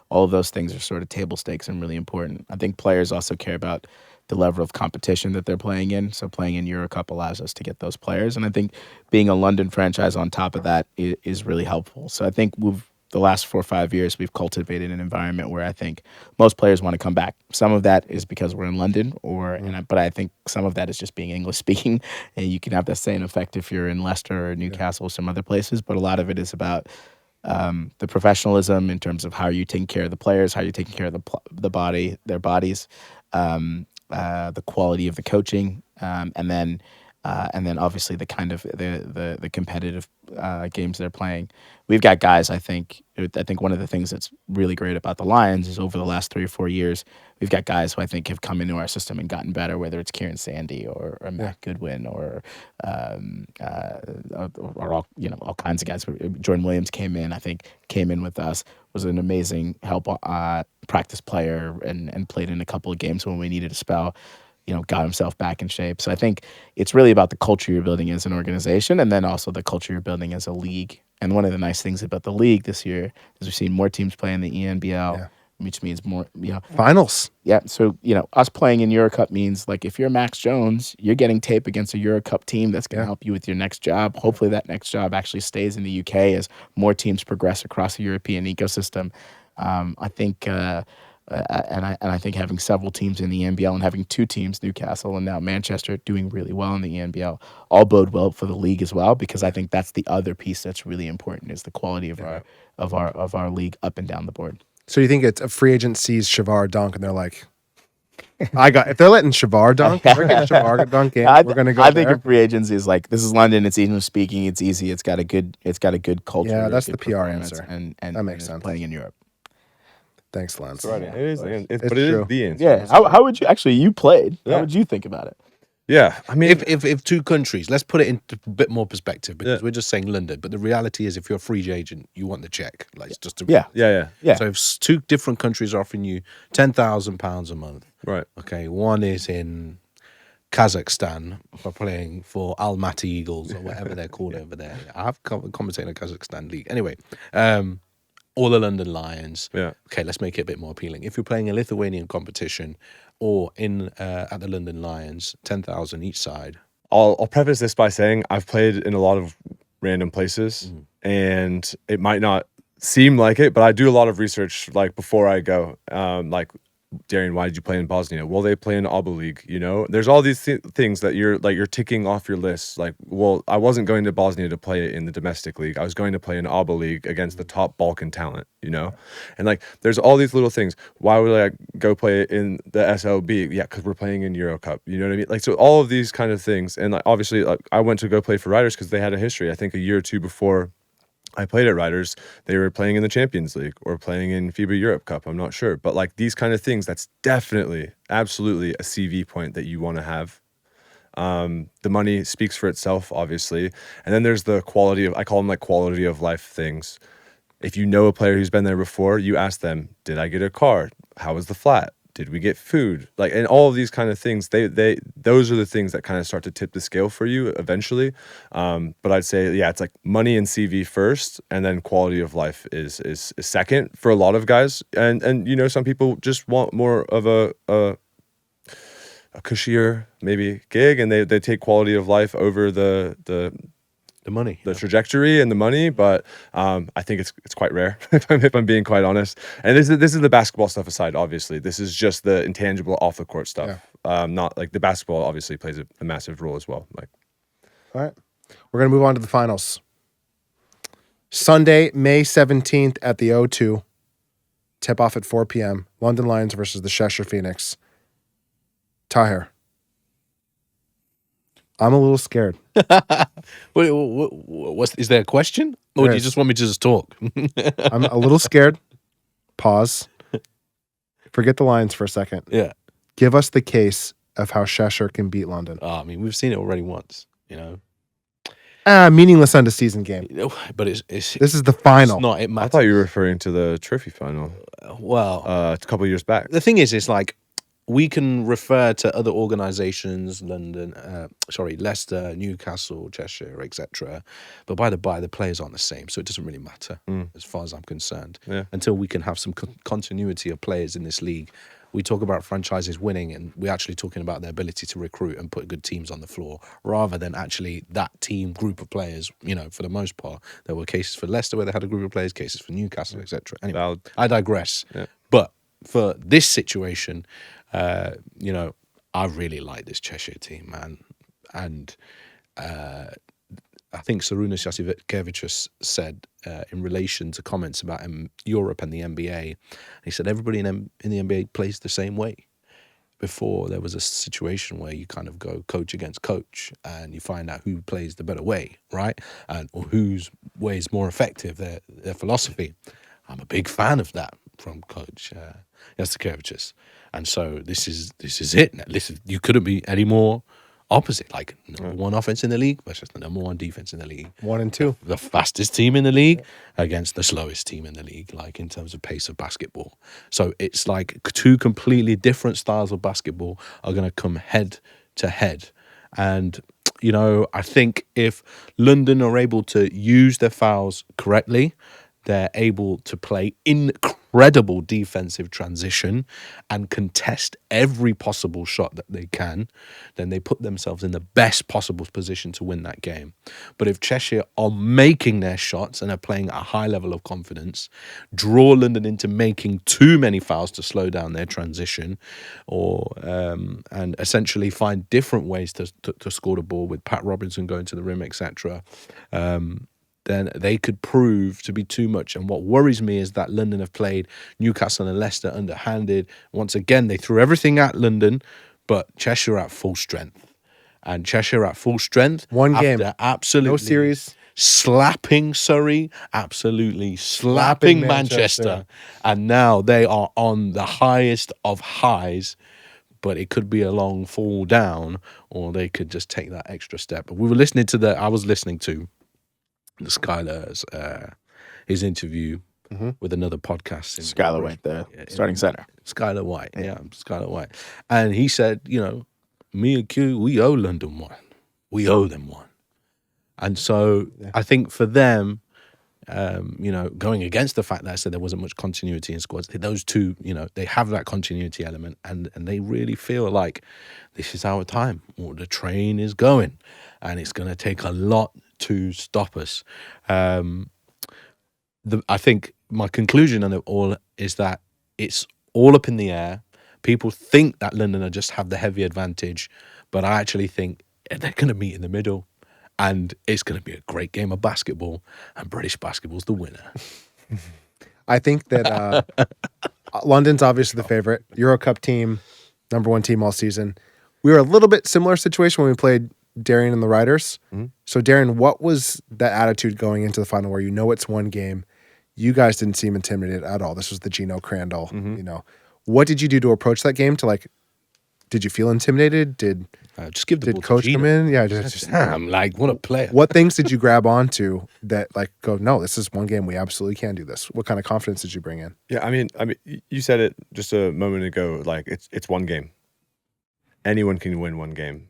All of those things are sort of table stakes and really important. I think players also care about the level of competition that they're playing in. So playing in Eurocup allows us to get those players. And I think being a London franchise on top of that is really helpful. So I think the last 4 or 5 years, we've cultivated an environment where I think most players want to come back. Some of that is because we're in London, but I think some of that is just being English speaking, and you can have that same effect if you're in Leicester or Newcastle or some other places. But a lot of it is about the professionalism in terms of how you're taking care of the players, how you're taking care of the body, their bodies, the quality of the coaching, and then obviously the kind of the competitive games they're playing. We've got guys. I think one of the things that's really great about the Lions is over the last 3 or 4 years, we've got guys who I think have come into our system and gotten better. Whether it's Kieran Sandy or Matt Goodwin or all all kinds of guys. Jordan Williams came in with us, was an amazing help practice player and played in a couple of games when we needed a spell. Got himself back in shape. So I think it's really about the culture you're building as an organization, and then also the culture you're building as a league. And one of the nice things about the league this year is we've seen more teams play in the ENBL, which means more, finals. Yeah. So, us playing in Euro Cup means, like, if you're Max Jones, you're getting tape against a Euro Cup team that's going to help you with your next job. Hopefully that next job actually stays in the UK as more teams progress across the European ecosystem. I think, I think having several teams in the ENBL and having 2 teams, Newcastle and now Manchester, doing really well in the ENBL, all bode well for the league as well, because I think that's the other piece that's really important, is the quality of our league up and down the board. So you think it's a free agent sees Shavar dunk and they're like, if they're letting Shavar dunk, we're getting Shavar dunk in. We're gonna go. I think a free agency is like, this is London. It's English speaking. It's easy. It's got a good culture. Yeah, that's good the PR performance, answer. and That makes sense. Playing in Europe. Thanks, Lenz. Right. It is, but it true. is the answer. Yeah. How would you actually? You played. How would you think about it? Yeah, I mean, If 2 countries, let's put it into a bit more perspective, because we're just saying London, but the reality is, if you're a free agent, you want the check. Like, it's just a Yeah. So if 2 different countries are offering you £10,000 a month, right. okay, one is in Kazakhstan for playing for Almaty Eagles or whatever they're called over there. I have commentated in the Kazakhstan league. Anyway, or the London Lions. Yeah. Okay, let's make it a bit more appealing. If you're playing a Lithuanian competition or in at the London Lions, 10,000 each side. I'll preface this by saying I've played in a lot of random places, and it might not seem like it, but I do a lot of research, like, before I go. Like, Darien, why did you play in Bosnia? Well, they play in ABA League, There's all these things that you're ticking off your list. Like, well, I wasn't going to Bosnia to play in the domestic league. I was going to play in ABA League against the top Balkan talent, And, like, there's all these little things. Why would I go play in the SLB? Yeah, because we're playing in Euro Cup. You know what I mean? Like, so all of these kind of things. And, like, obviously, like, I went to go play for Riders because they had a history. I think a year or 2 before I played at Riders, they were playing in the Champions League or playing in FIBA Europe Cup. I'm not sure. But, like, these kind of things, that's definitely, absolutely a CV point that you want to have. The money speaks for itself, obviously. And then there's the quality of, I call them, like, quality of life things. If you know a player who's been there before, you ask them, did I get a car? How was the flat? Did we get food? Like, and all of these kind of things, those are the things that kind of start to tip the scale for you eventually. But I'd say, yeah, it's like money and CV first, and then quality of life is second for a lot of guys. And some people just want more of a cushier, maybe, gig, and they take quality of life over the money, the trajectory and the money, but I think it's quite rare if I'm being quite honest. And this is the basketball stuff aside. Obviously, this is just the intangible off the court stuff. Not like the basketball obviously plays a massive role as well. Like, all right, we're gonna move on to the finals. Sunday, May 17th at the O2. Tip off at 4 p.m. London Lions versus the Cheshire Phoenix. Tahir. I'm a little scared. Wait, is there a question? Or do you just want me to just talk? I'm a little scared. Pause. Forget the Lions for a second. Yeah. Give us the case of how Cheshire can beat London. I mean, we've seen it already once, Meaningless end of season game. But it's This is the final. It's not. It I matters. thought you were referring to the trophy final Well, a couple of years back. the thing is, it's like we can refer to other organisations, Leicester, Newcastle, Cheshire, etc. But by the players aren't the same, so it doesn't really matter as far as I'm concerned. Yeah. Until we can have some continuity of players in this league. We talk about franchises winning, and we're actually talking about their ability to recruit and put good teams on the floor, rather than actually that group of players. For the most part, there were cases for Leicester where they had a group of players, cases for Newcastle, etc. Anyway, Valid. I digress. Yeah. But for this situation, I really like this Cheshire team, man. And I think Sarunas Jasikevičius said in relation to comments about Europe and the NBA. He said everybody in the NBA plays the same way. Before, there was a situation where you kind of go coach against coach and you find out who plays the better way, right? Or whose way is more effective, their philosophy. I'm a big fan of that from Coach Jasikevičius. And so this is it. You couldn't be any more opposite. Like, number one offense in the league versus the number one defense in the league. 1 and 2. The fastest team in the league against the slowest team in the league, like in terms of pace of basketball. So it's like two completely different styles of basketball are going to come head to head. And, you know, I think if London are able to use their fouls correctly, they're able to play incredible defensive transition and contest every possible shot that they can, then they put themselves in the best possible position to win that game. But if Cheshire are making their shots and are playing at a high level of confidence, draw London into making too many fouls to slow down their transition, or and essentially find different ways to score the ball with Pat Robinson going to the rim, etc., then they could prove to be too much. And what worries me is that London have played Newcastle and Leicester underhanded. Once again, they threw everything at London, but Cheshire at full strength. And Cheshire at full strength. One game. Absolutely. No series. Slapping Surrey, absolutely slapping Manchester. And now they are on the highest of highs. But it could be a long fall down, or they could just take that extra step. I was listening to the Skylar's his interview with another podcast. Skylar White, the starting center. Skylar White, Skylar White. And he said, you know, me and Q, we owe London one. We owe them one. And so I think for them, you know, going against the fact that I said there wasn't much continuity in squads, those two, you know, they have that continuity element, and they really feel like this is our time, or the train is going, and it's going to take a lot to stop us. I think my conclusion on it all is that it's all up in the air. People think that London just have the heavy advantage, but I actually think they're going to meet in the middle, and it's going to be a great game of basketball, and British basketball's the winner. I think that London's obviously the favorite. Euro Cup team, number one team all season. We were a little bit similar situation when we played Darien and the Riders. Mm-hmm. So, Darien, what was that attitude going into the final where you know it's one game? You guys didn't seem intimidated at all. This was the Gino Crandall, you know. What did you do to approach that game? Did you feel intimidated? Did just give the ball coach to Gino. come in? Yeah, just damn, like, what a player. What things did you grab onto that, like, go, no, this is one game, we absolutely can do this? What kind of confidence did you bring in? Yeah, I mean, you said it just a moment ago. Like, it's one game. Anyone can win one game.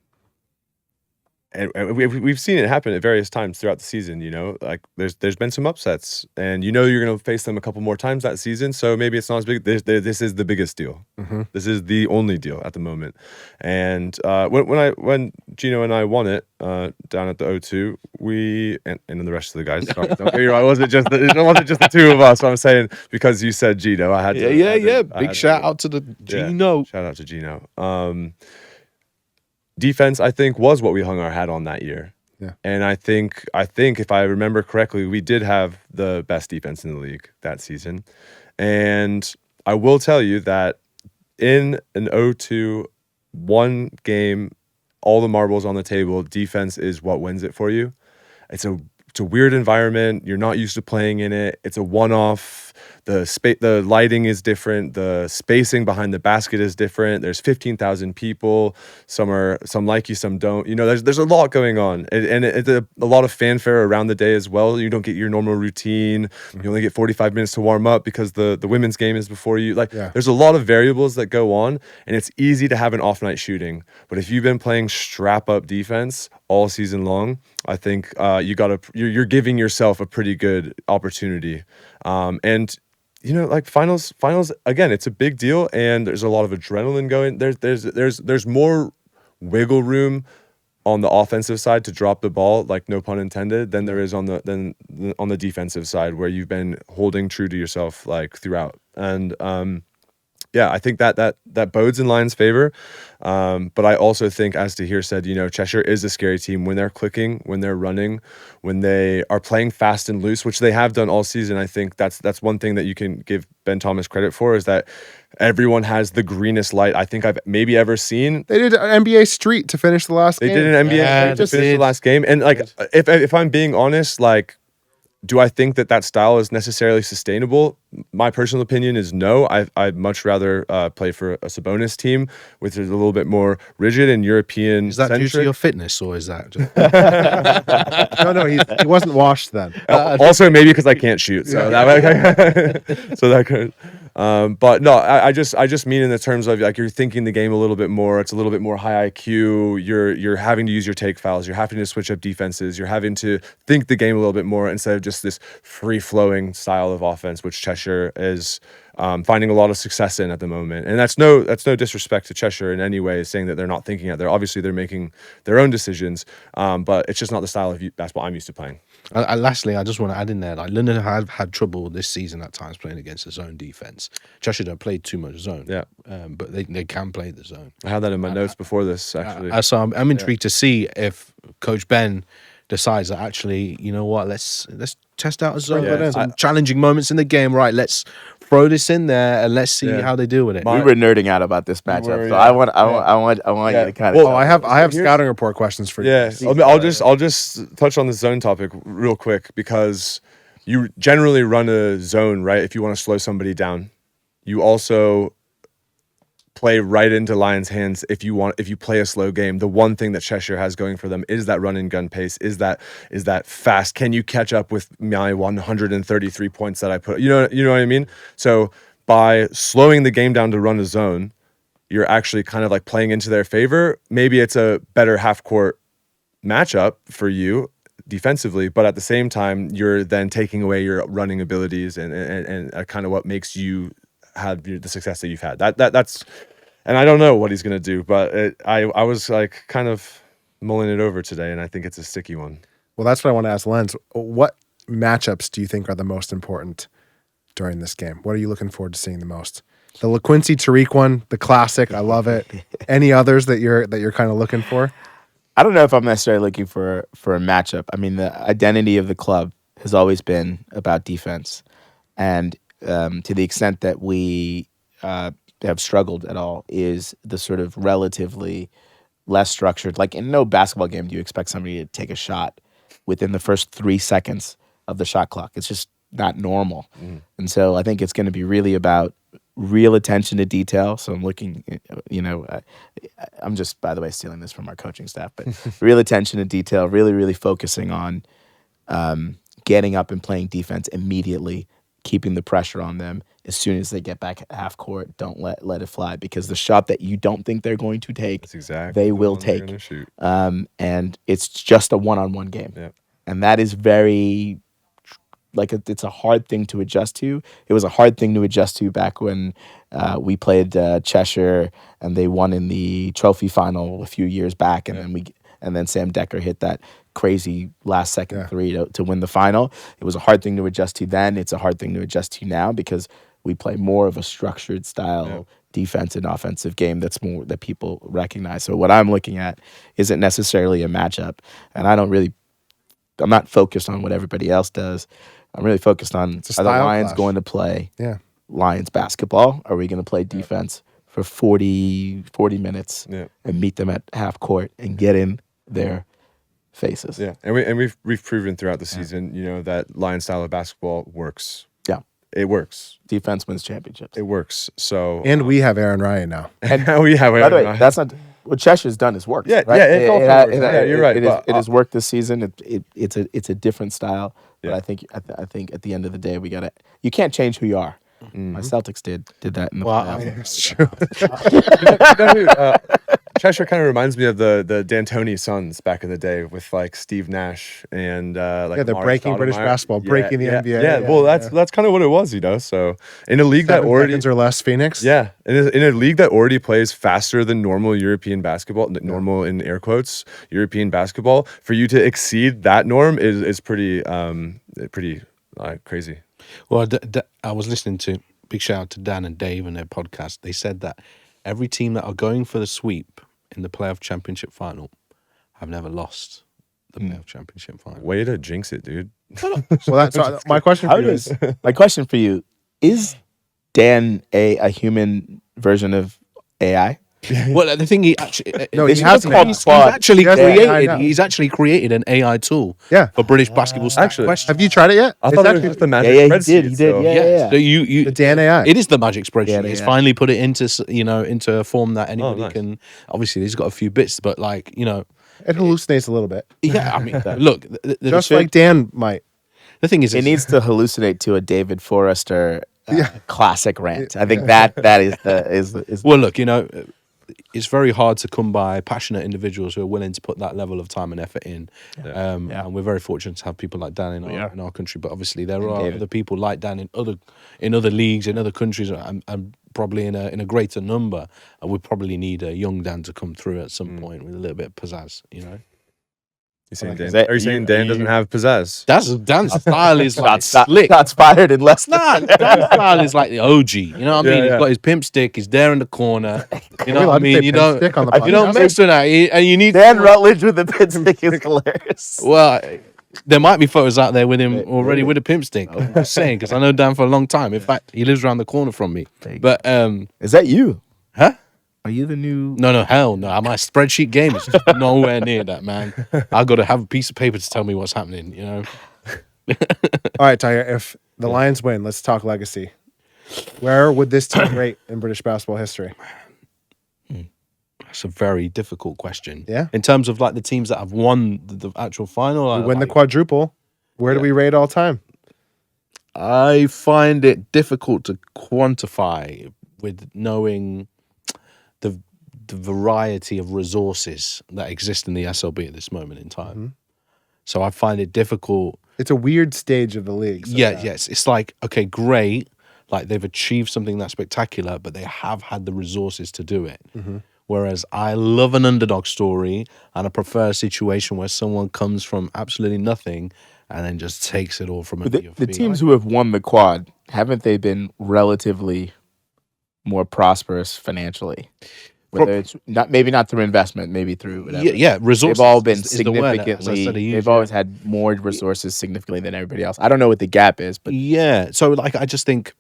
And we've seen it happen at various times throughout the season, you know, like there's been some upsets, and you know you're going to face them a couple more times that season, so maybe it's not as big. This is the biggest deal. Mm-hmm. This is the only deal at the moment. And when Gino and I won it down at the O2, and then the rest of the guys, don't get me wrong, it wasn't just the two of us. I'm saying, because you said Gino, I had to. Big shout out to the Gino. Yeah, shout out to Gino. Defense, I think, was what we hung our hat on that year. Yeah. And I think if I remember correctly, we did have the best defense in the league that season. And I will tell you that in an 0-2, one game, all the marbles on the table, defense is what wins it for you. It's a weird environment. You're not used to playing in it. It's a one-off. The lighting is different. The spacing behind the basket is different. There's 15,000 people. Some like you, some don't. You know, there's a lot going on, and it's a lot of fanfare around the day as well. You don't get your normal routine. You only get 45 minutes to warm up because the women's game is before you. There's a lot of variables that go on, and it's easy to have an off night shooting. But if you've been playing strap up defense all season long, I think you're giving yourself a pretty good opportunity. And you know, like finals again, it's a big deal, and there's a lot of adrenaline going. There's more wiggle room on the offensive side to drop the ball, like no pun intended, than there is on the defensive side, where you've been holding true to yourself like throughout. And yeah, I think that bodes in Lions' favor. But I also think, as Tahir said, Cheshire is a scary team when they're clicking, when they're running, when they are playing fast and loose, which they have done all season. I think that's one thing that you can give Ben Thomas credit for, is that everyone has the greenest light I think I've maybe ever seen. They did an NBA Street to finish the last game. They did an NBA Yeah, Street to they finish the did. last game. And like, if I'm being honest, like, do I think that style is necessarily sustainable? My personal opinion is no. I'd much rather play for a Sabonis team, which is a little bit more rigid and European. Is that due to centric. your fitness, or is that just... No, he wasn't washed then. Also, maybe because I can't shoot, so that could. But no, I just mean in the terms of, like, you're thinking the game a little bit more. It's a little bit more high IQ. You're having to use your take fouls. You're having to switch up defenses. You're having to think the game a little bit more instead of just this free flowing style of offense, which Cheshire is finding a lot of success in at the moment. And that's no disrespect to Cheshire in any way, saying that they're not thinking it. They're making their own decisions, but it's just not the style of basketball I'm used to playing. Lastly, I just want to add in there, like, London have had trouble this season at times playing against the zone defense. Cheshire don't play too much zone, Yeah. But they can play the zone. I had that in my notes before this, actually. So I'm intrigued to see if Coach Ben decides that, actually, you know what, let's test out a zone. Sprinkle it in. Some challenging moments in the game, right? Let's throw this in there and let's see how they deal with it. We were nerding out about this matchup, were, so yeah. I want you to kind of. Well, I have scouting report questions for you. Yeah, I'll just touch on the zone topic real quick, because you generally run a zone, right, if you want to slow somebody down. You also play right into Lions' hands if you play a slow game. The one thing that Cheshire has going for them is that run and gun pace, is that fast. Can you catch up with my 133 points that I put? You know what I mean? So by slowing the game down to run a zone, you're actually kind of like playing into their favor. Maybe it's a better half court matchup for you defensively, but at the same time, you're then taking away your running abilities and kind of what makes you have the success that you've had. That's, and I don't know what he's gonna do, but I was like kind of mulling it over today, and I think it's a sticky one. Well, that's what I want to ask Lenz. What matchups do you think are the most important during this game? What are you looking forward to seeing the most? The LaQuincy Tariq one, the classic. I love it. Any others that you're kind of looking for? I don't know if I'm necessarily looking for a matchup. I mean, the identity of the club has always been about defense, and to the extent that we have struggled at all is the sort of relatively less structured. Like, in no basketball game do you expect somebody to take a shot within the first 3 seconds of the shot clock. It's just not normal. And so I think it's going to be really about real attention to detail. So I'm looking, I'm just, by the way, stealing this from our coaching staff, but real attention to detail, really, really focusing on getting up and playing defense immediately, keeping the pressure on them. As soon as they get back at half court, don't let it fly, because the shot that you don't think they're going to take, That's exactly they the will one they're take. gonna shoot. And it's just a one-on-one game. Yeah. And that is very, it's a hard thing to adjust to. It was a hard thing to adjust to back when we played Cheshire and they won in the trophy final a few years back, and then Sam Decker hit that crazy last second three to win the final. It was a hard thing to adjust to then. It's a hard thing to adjust to now, because we play more of a structured style defense and offensive game that's more that people recognize. So what I'm looking at isn't necessarily a matchup, and I'm not focused on what everybody else does. I'm really focused on, are the Lions going to play Lions basketball? Are we going to play defense for 40 minutes and meet them at half court and get in their faces? Yeah, and we've proven throughout the season, that Lions style of basketball works. Yeah. It works. Defense wins championships. It works. So And we have Aaron Ryan now. and now we have. By the way, that's not what Cheshire's done is worked. Yeah, right? yeah, it's also worked. Yeah, you're right, It but, has worked this season. It's a different style. But Yeah. I think at the end of the day, you can't change who you are. My Celtics did that in the playoffs. That's true. Cheshire kind of reminds me of the D'Antoni Suns back in the day with like Steve Nash and like they're Amari breaking British Stoudemire. basketball, breaking the NBA. Yeah, well, that's kind of what it was, So in a league that 7 already seconds or less, Phoenix. in a league that already plays faster than normal European basketball, normal in air quotes, European basketball, for you to exceed that norm is pretty crazy. Well, I was listening to big shout out to Dan and Dave and their podcast. They said that every team that are going for the sweep in the playoff championship final have never lost the playoff championship final. Way to jinx it, dude. Well, that's my question for you is My question for you is: Dan a human version of AI? Well, the thing he actually no, It's he has called to. Quad. actually He has an AI created. now. He's actually created an AI tool Yeah. for British basketball stat Actually, questions. Have you tried it yet? I It's thought it was actually just the Yeah, magic yeah, he spreadsheet. did. He did. so- Yeah, Yeah. yeah. So you the Dan AI. it is the magic spreadsheet. Yeah, He's yeah. finally put it into into a form that anybody nice. can. Obviously, he's got a few bits, but like It hallucinates a little bit, yeah. I mean, look, just like Dan might. the thing is, It it's- needs to hallucinate to a David Forrester Yeah. classic rant. I think that is Well, look, it's very hard to come by passionate individuals who are willing to put that level of time and effort in. Yeah. And we're very fortunate to have people like Dan in our country. But obviously, there are David. other people like Dan in other leagues, in other countries, and probably in a greater number. And we probably need a young Dan to come through at some point with a little bit of pizzazz. You saying Is Dan, that- are you saying Dan doesn't have pizzazz? Dan's style is like shots slick. fired in less than Nah, Dan's style is like the OG. You know what I mean? Yeah, He's yeah. got his pimp stick. He's there in the corner. You know Are we what I allowed to mean? say You pimp don't. stick on the You don't podcast? mess with that, and you need. Dan Rutledge with the pin stick is hilarious. Well, there might be photos out there with him already with a pimp stick. I'm just saying because I know Dan for a long time. In fact, he lives around the corner from me. But Is that you? huh? Are you the new? No, hell no. My spreadsheet game is just nowhere near that, man. I got to have a piece of paper to tell me what's happening. All right, Tahir. If the Lions win, let's talk legacy. Where would this team rate in British basketball history? It's a very difficult question. Yeah. In terms of like the teams that have won the actual final, We win the quadruple. Where do we rate all time? I find it difficult to quantify with knowing the variety of resources that exist in the SLB at this moment in time. So I find it difficult. It's a weird stage of the league. So Yes. It's like, okay, great. Like they've achieved something that's spectacular, but they have had the resources to do it. Whereas I love an underdog story and I prefer a situation where someone comes from absolutely nothing and then just takes it all from under your The feet. teams who have won the quad, haven't they been relatively more prosperous financially? Whether it's maybe not through investment, maybe through whatever. Yeah, resources. They've all been is the word, as I significantly. said, I use, They've always had more resources significantly than everybody else. I don't know what the gap is, but yeah. So like, I just think,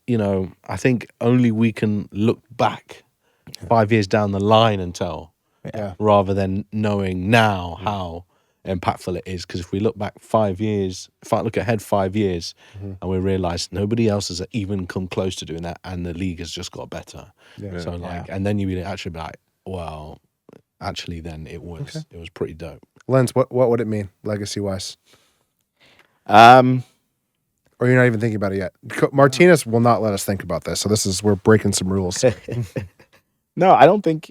I think only we can look back 5 years down the line and tell, rather than knowing now how impactful it is. Because if we look back 5 years, if I look ahead 5 years, and we realize nobody else has even come close to doing that, and the league has just got better. So like, and then you would actually be like, well, actually, then it was pretty dope. Lenz, what would it mean legacy wise? um, Or you're not even thinking about it yet? Martinez will not let us think about this. So we're breaking some rules. no, I don't think.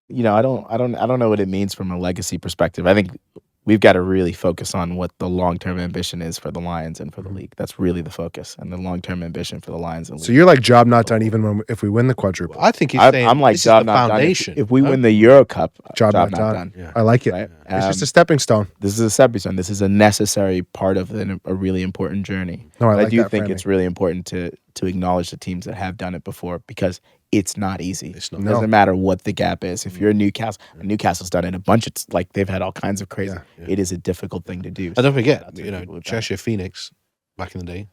I don't know what it means from a legacy perspective. I think we've got to really focus on what the long-term ambition is for the Lions and for the league. That's really the focus, and the long-term ambition for the Lions and So league. you're like job not done even if we win the quadruple. I think he's I'm saying like this job is the not foundation. done. If we win the Euro Cup, Job not done. Yeah. I like it. Right? It's just a stepping stone. This is a stepping stone. This is a necessary part of a really important journey. No, I But like I do that think framing. it's really important to acknowledge the teams that have done it before, because it's not easy. It's not. It doesn't matter what the gap is. If you're Newcastle's done it a bunch. It's like they've had all kinds of crazy. It is a difficult thing to do. And don't forget, That's what people have done. Cheshire Phoenix back in the day,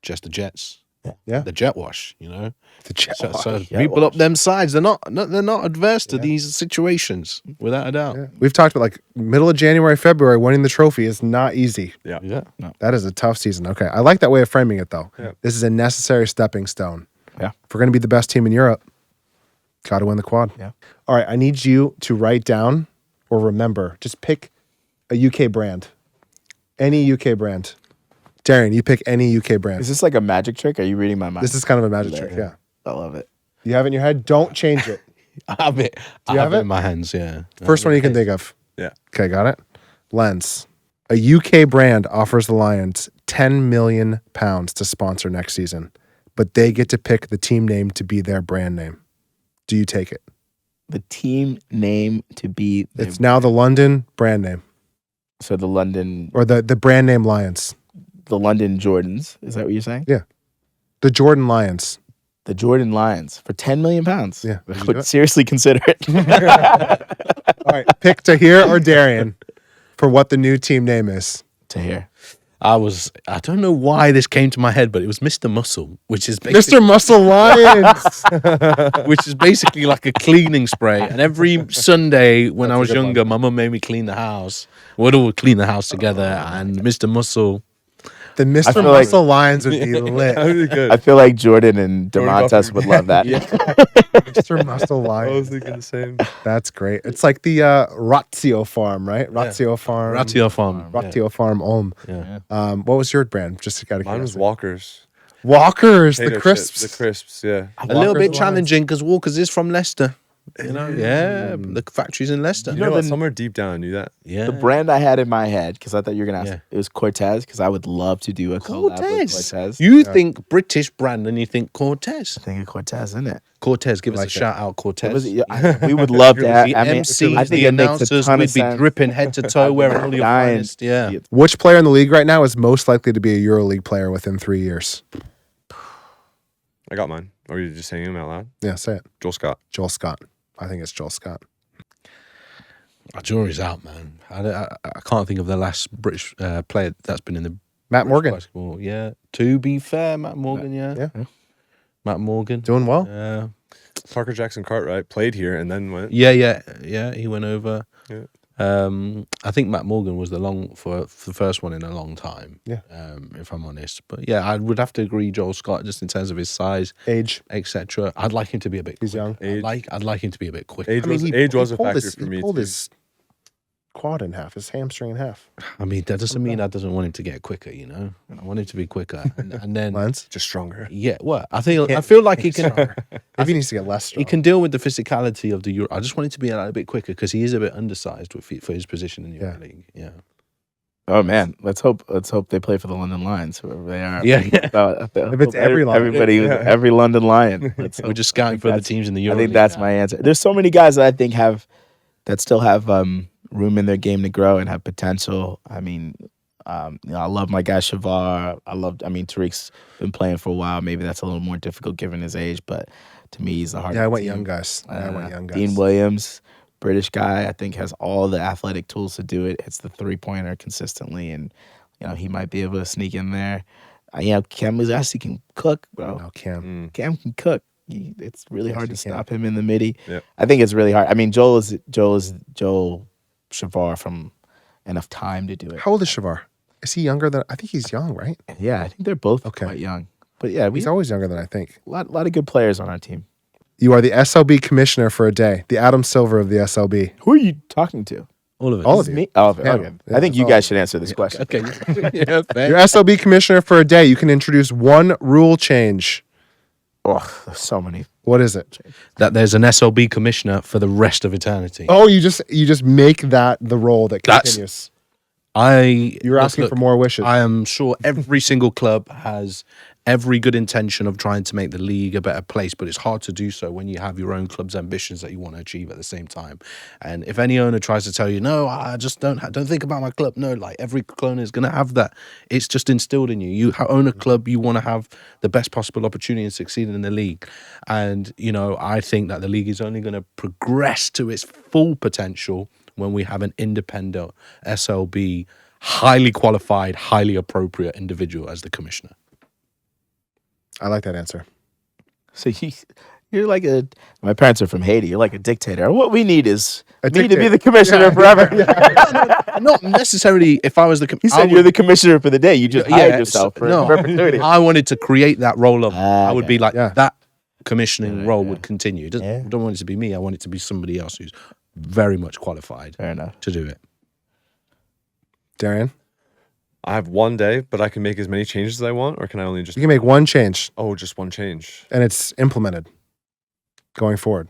just the Jets. Yeah. The jet wash, The jet So wash. people up them sides, they're not adverse to these situations, without a doubt. Yeah. We've talked about like middle of January, February, winning the trophy is not easy. Yeah. That is a tough season. Okay. I like that way of framing it though. Yeah. This is a necessary stepping stone. Yeah. If we're going to be the best team in Europe, got to win the quad. Yeah. All right. I need you to write down or remember, just pick a UK brand. Any UK brand. Darien, you pick any UK brand. Is this like a magic trick? Are you reading my mind? This is kind of a magic trick. Yeah. I love it. You have it in your head. Don't change it. I have it. I you have have it it? in my hands, yeah. First one you can think of. Yeah. Okay, got it. Lenz. A UK brand offers the Lions £10 million to sponsor next season, but they get to pick the team name to be their brand name. Do you take it? The team name to be It's now the London brand name, so the London or the brand name Lions. Jordans. Is that what you're saying? Yeah. The Jordan Lions. The Jordan Lions for £10 million. Yeah. I would seriously consider it. All right. Pick Tahir or Darien for what the new team name is. Tahir. I don't know why this came to my head, but it was Mr. Muscle, which is basically, Mr. Muscle Lions. which is basically like a cleaning spray. And every Sunday when I was good one. younger, my mum made me clean the house. We'd all clean the house together, and Mr. Muscle. The Mr. feel like- Muscle Lions would be lit. That would be good. I feel like Jordan and Jordan DeMontis Crawford. would love that. Mr. Muscle I was Lions. thinking the same. That's great. It's like the Ratio Farm, right? Ratio Farm. Ratio Farm. Ratio Farm Ulm. Yeah. What was your brand? Just got to Mine was Walkers. Walkers, Potato the crisps. chips, the crisps, yeah. A little Walker's bit Lions. challenging because Walker's is from Leicester. You know, yeah, the factory's in Leicester. You know what? Somewhere deep down, I knew that. Yeah, The brand I had in my head, because I thought you were going to ask, Yeah. it was Cortez, because I would love to do a collab with Cortez. Cortez. You think British brand and you think Cortez. I think of Cortez, isn't it? Cortez, give us Like a it. shout out, Cortez. We would love to have. The I mean, MCs, I think the it makes a announcers, ton of we'd be sense. dripping head to toe, wearing all your Dying. finest. Yeah. Which player in the league right now is most likely to be a EuroLeague player within 3 years? I got mine. Or are you just saying them out loud? Yeah, say it. Joel Scott. Joel Scott. I think it's Joel Scott. Our jury's out, man. I can't think of the last British player that's been in the Matt British Morgan. basketball. Yeah. To be fair, Matt Morgan, yeah. Yeah. Matt Morgan. Doing well. Yeah. Parker Jackson Cartwright played here and then went. Yeah. He went over. Yeah. I think Matt Morgan was for the first one in a long time. Yeah. If I'm honest, but yeah, I would have to agree, Joel Scott, just in terms of his size, Age. etc. I'd like him to be a bit. He's quicker. young. Age. I'd like him to be a bit quicker. Age was, he a pulled factor his- for he me pulled too. his quad in half, his hamstring in half. I mean, that doesn't mean I doesn't want him to get quicker. You know, I want him to be quicker, and then Lens. Just stronger. yeah. Well, I feel like he can. If he needs to get less strong. He can deal with the physicality of the Euro. I just want him to be a little bit quicker because he is a bit undersized for his position in the Yeah. Euroleague. Yeah. Oh man, let's hope they play for the London Lions, whoever they are. Yeah. If it's every Lion. everybody, every London Lion. Let's We're hope. just scouting for the teams in the Euroleague. I think that's my answer. There's so many guys that I think still have room in their game to grow and have potential. I mean, I love my guy Shavar. Tariq's been playing for a while. Maybe that's a little more difficult given his age, but to me, he's the hardest. Yeah, I went young guys. Dean Williams, British guy, I think has all the athletic tools to do it. Hits the 3-pointer consistently, and he might be able to sneak in there. Cam Muzasi can cook, bro. No, Cam. Cam can cook. It's really hard to he can. stop him in the midi. Yep. I think it's really hard. I mean, Joel Shavar from enough time to do it. How old is Shavar? Is he younger than? I think he's young, right? Yeah, I think they're both Okay. quite young. But yeah, we He's have always younger than I think. a lot of good players on our team. You are the SLB commissioner for a day, the Adam Silver of the SLB. Who are you talking to? all of it. All Is of you. me? Oh, Yeah. okay. Yeah, I think that's you all. guys should answer this question. Okay. Yeah, fair. You're SLB commissioner for a day. You can introduce one rule change. Oh, there's so many. What is it? That there's an SLB commissioner for the rest of eternity. Oh, you just make that the role that That's- continues. You're Look, asking for more wishes. I am sure every single club has every good intention of trying to make the league a better place, but it's hard to do so when you have your own club's ambitions that you want to achieve at the same time. And if any owner tries to tell you, no, I just don't think about my club. No, like every owner is going to have that. It's just instilled in you. You own a club, you want to have the best possible opportunity and succeed in the league. And, I think that the league is only going to progress to its full potential when we have an independent SLB, highly qualified, highly appropriate individual as the commissioner. I like that answer. So you're like my parents are from Haiti. You're like a dictator. What we need is me to be dictator. the commissioner forever. Not necessarily if I was the He said you're the commissioner for the day. You just hired yourself for no, perpetuity. I wanted to create that role of, I would be like, Yeah. that commissioning role would continue. Yeah. I don't want it to be me. I want it to be somebody else who's very much qualified Fair enough. to do it. Darien, I have one day, but I can make as many changes as I want, or can I only just you can make one change just one change? and it's implemented going forward.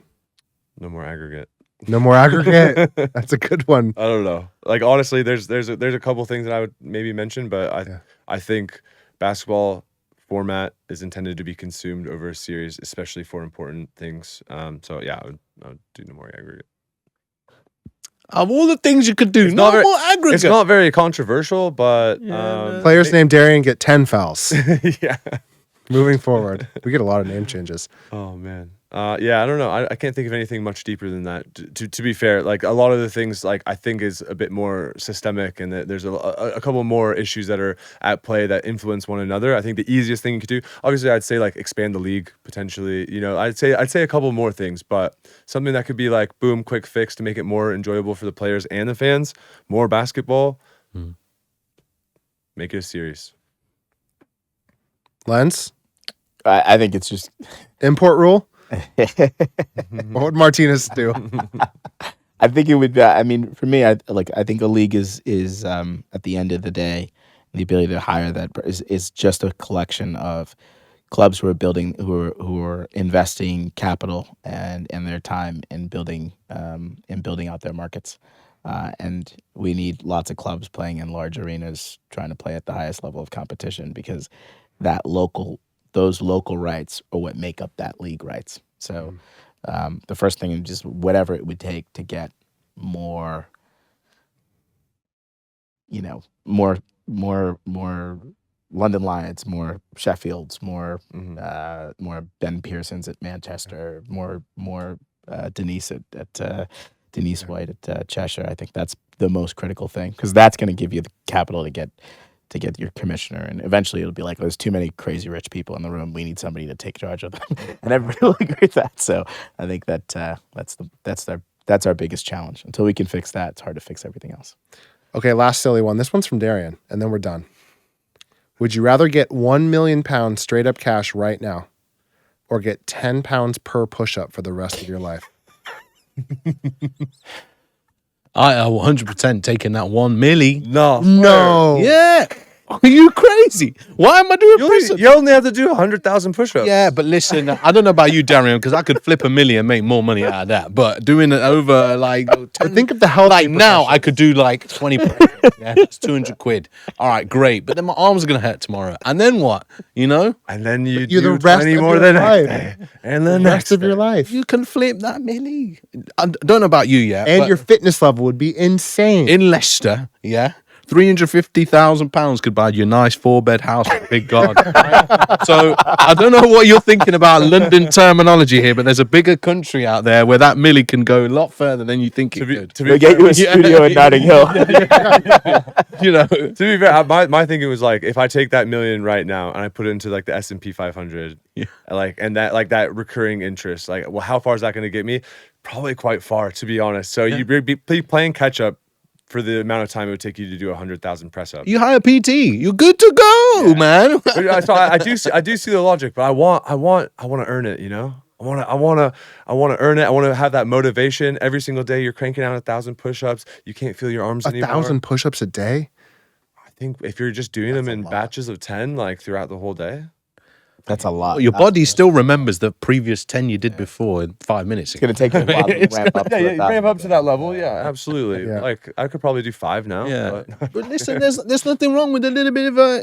No more aggregate. No more aggregate. That's a good one. I don't know. Like honestly, there's a couple things that I would maybe mention, but I think basketball format is intended to be consumed over a series, especially for important things. So yeah, I would do no more aggregate. Of all the things you could do, not very- more aggregate. It's not very controversial, but Players named Darien get 10 fouls. yeah. Moving forward, we get a lot of name changes. Oh man. Yeah, I don't know. I can't think of anything much deeper than that. To be fair, like a lot of the things, like I think is a bit more systemic, and that there's a couple more issues that are at play that influence one another. I think the easiest thing you could do, obviously, I'd say like expand the league potentially. You know, I'd say a couple more things, but something that could be like boom, quick fix to make it more enjoyable for the players and the fans. More basketball. Make it a series. Lenz, I think it's just import rule. What would Martinez do? I think it would. I mean, for me, I think a league is at the end of the day, the ability to hire that is just a collection of clubs who are investing capital and their time in building out their markets, and we need lots of clubs playing in large arenas, trying to play at the highest level of competition, because those local rights are what make up that league rights. So the first thing is just whatever it would take to get more London Lions, more Sheffields, more Ben Pearsons at Manchester, more Denise Denise White at Cheshire. I think that's the most critical thing, because that's going to give you the capital to get your commissioner, and eventually it'll be like, there's too many crazy rich people in the room. We need somebody to take charge of them, and everybody will agree with that. So I think that's our biggest challenge. Until we can fix that, it's hard to fix everything else. Okay, last silly one. This one's from Darien, and then we're done. Would you rather get £1 million straight up cash right now, or get £10 per push up for the rest of your life? I am 100% taking that 1 milli. No. Yeah. Are you crazy? Why am I doing push-ups? You only have to do 100,000 push-ups. Yeah, but listen, I don't know about you, Darien, because I could flip $1 million and make more money out of that. But doing it over like 10, Think of the health. like now, I could do like 20. Yeah, it's 200 quid. All right, great. But then my arms are gonna hurt tomorrow, and then what? You know, And then you You're do the rest 20 of more your the next life. day. And the the next rest of your day. life. you can flip that milli. I don't know about you yet, And but your fitness level would be insane. in Leicester, yeah. £350,000 could buy you a nice 4-bed house with a big garden. Right? So I don't know what you're thinking about London terminology here, but there's a bigger country out there where that milli can go a lot further than you think it could. We'll get you a studio in Notting Hill. You know, To be fair, my thinking was like, if I take that million right now and I put it into like the S&P 500, and that recurring interest, like, well, how far is that going to get me? Probably quite far, to be honest. So you'd be playing catch up for the amount of time it would take you to do 100,000 press ups. you hire PT, you're good to go, man. So I do see the logic, but I want to earn it. You know, I want to earn it. I want to have that motivation every single day. You're cranking out 1,000 push-ups. You can't feel your arms anymore. 1,000 push-ups a day? I think if you're just doing them in batches of 10, like throughout the whole day, That's a lot. Your body still remembers the previous 10 you did before in 5 minutes. It's going to take you a while to ramp up. you ramp up to that level. Yeah, absolutely. Yeah. Like I could probably do 5 now. Yeah, But but listen, there's nothing wrong with a little bit of a,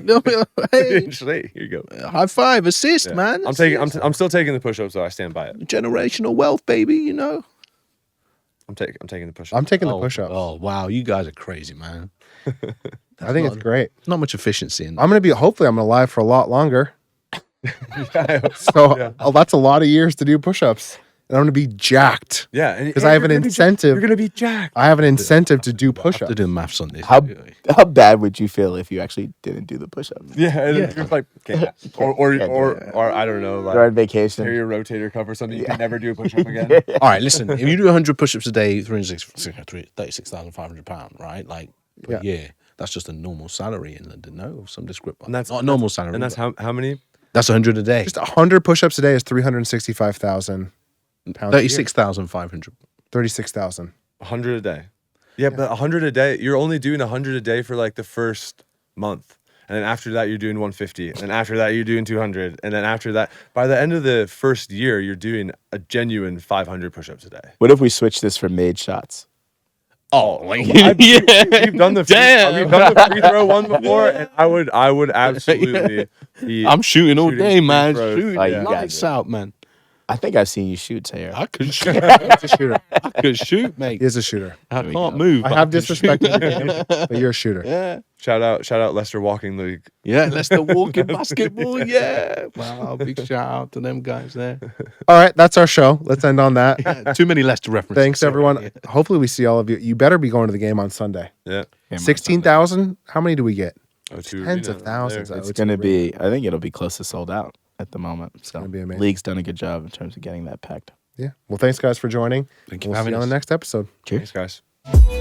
little bit of, hey, Actually, here you go. high five, assist, Yeah. man. I'm still taking the push-ups, though. I stand by it. Generational wealth, baby. I'm taking the push-ups. I'm taking the push-ups. Oh wow, you guys are crazy, man. I think it's great. Not much efficiency in that. Hopefully I'm alive for a lot longer. So that's a lot of years to do push-ups. And I'm going to be jacked. Yeah, Because I have an incentive. You're gonna be jacked. I have an incentive to do I have to push-ups. do the maths on this. How bad would you feel if you actually didn't do the push-ups? Yeah, and you're like, or I don't know, You're on like vacation. carry your rotator cuff or something. You can never do a push-up again. All right, listen. If you do 100 push-ups a day, £36,500, right? Like per year, that's just a normal salary in London, no, of some description. And that's not a normal salary. And that's how many? That's 100 a day. Just 100 push-ups a day is £365,000. 36,500. 36,000. 100 a day. Yeah, but 100 a day. You're only doing 100 a day for like the first month, and then after that you're doing 150, and then after that you're doing 200, and then after that, by the end of the first year, you're doing a genuine 500 push-ups a day. What if we switch this for made shots? Oh, like, We've done the free throw one before, and I would absolutely. I'm shooting all day, man. free throws. Shooting Oh, you got lights it. out, man. I think I've seen you shoot, Tahir. I could shoot. He's a shooter. I could shoot, mate. He is a shooter. I we can't go. move. I but have can shoot. disrespected the game, but you're a shooter. Yeah. Shout out Leicester Walking League. Yeah, Leicester walking basketball. Yeah. Wow, big shout out to them guys there. All right, that's our show. Let's end on that. Yeah, too many Leicester references. Thanks, Sorry. everyone. Yeah. Hopefully, we see all of you. You better be going to the game on Sunday. Yeah. 16,000. How many do we get? O2 Tens Arena of thousands. there. I It's would going to say. be, I think it'll be close to sold out at the moment. So gonna be amazing. League's done a good job in terms of getting that packed. Yeah. Well, thanks, guys, for joining. Thank you We'll for see having you on us. the next episode. Cheers. Thanks, guys.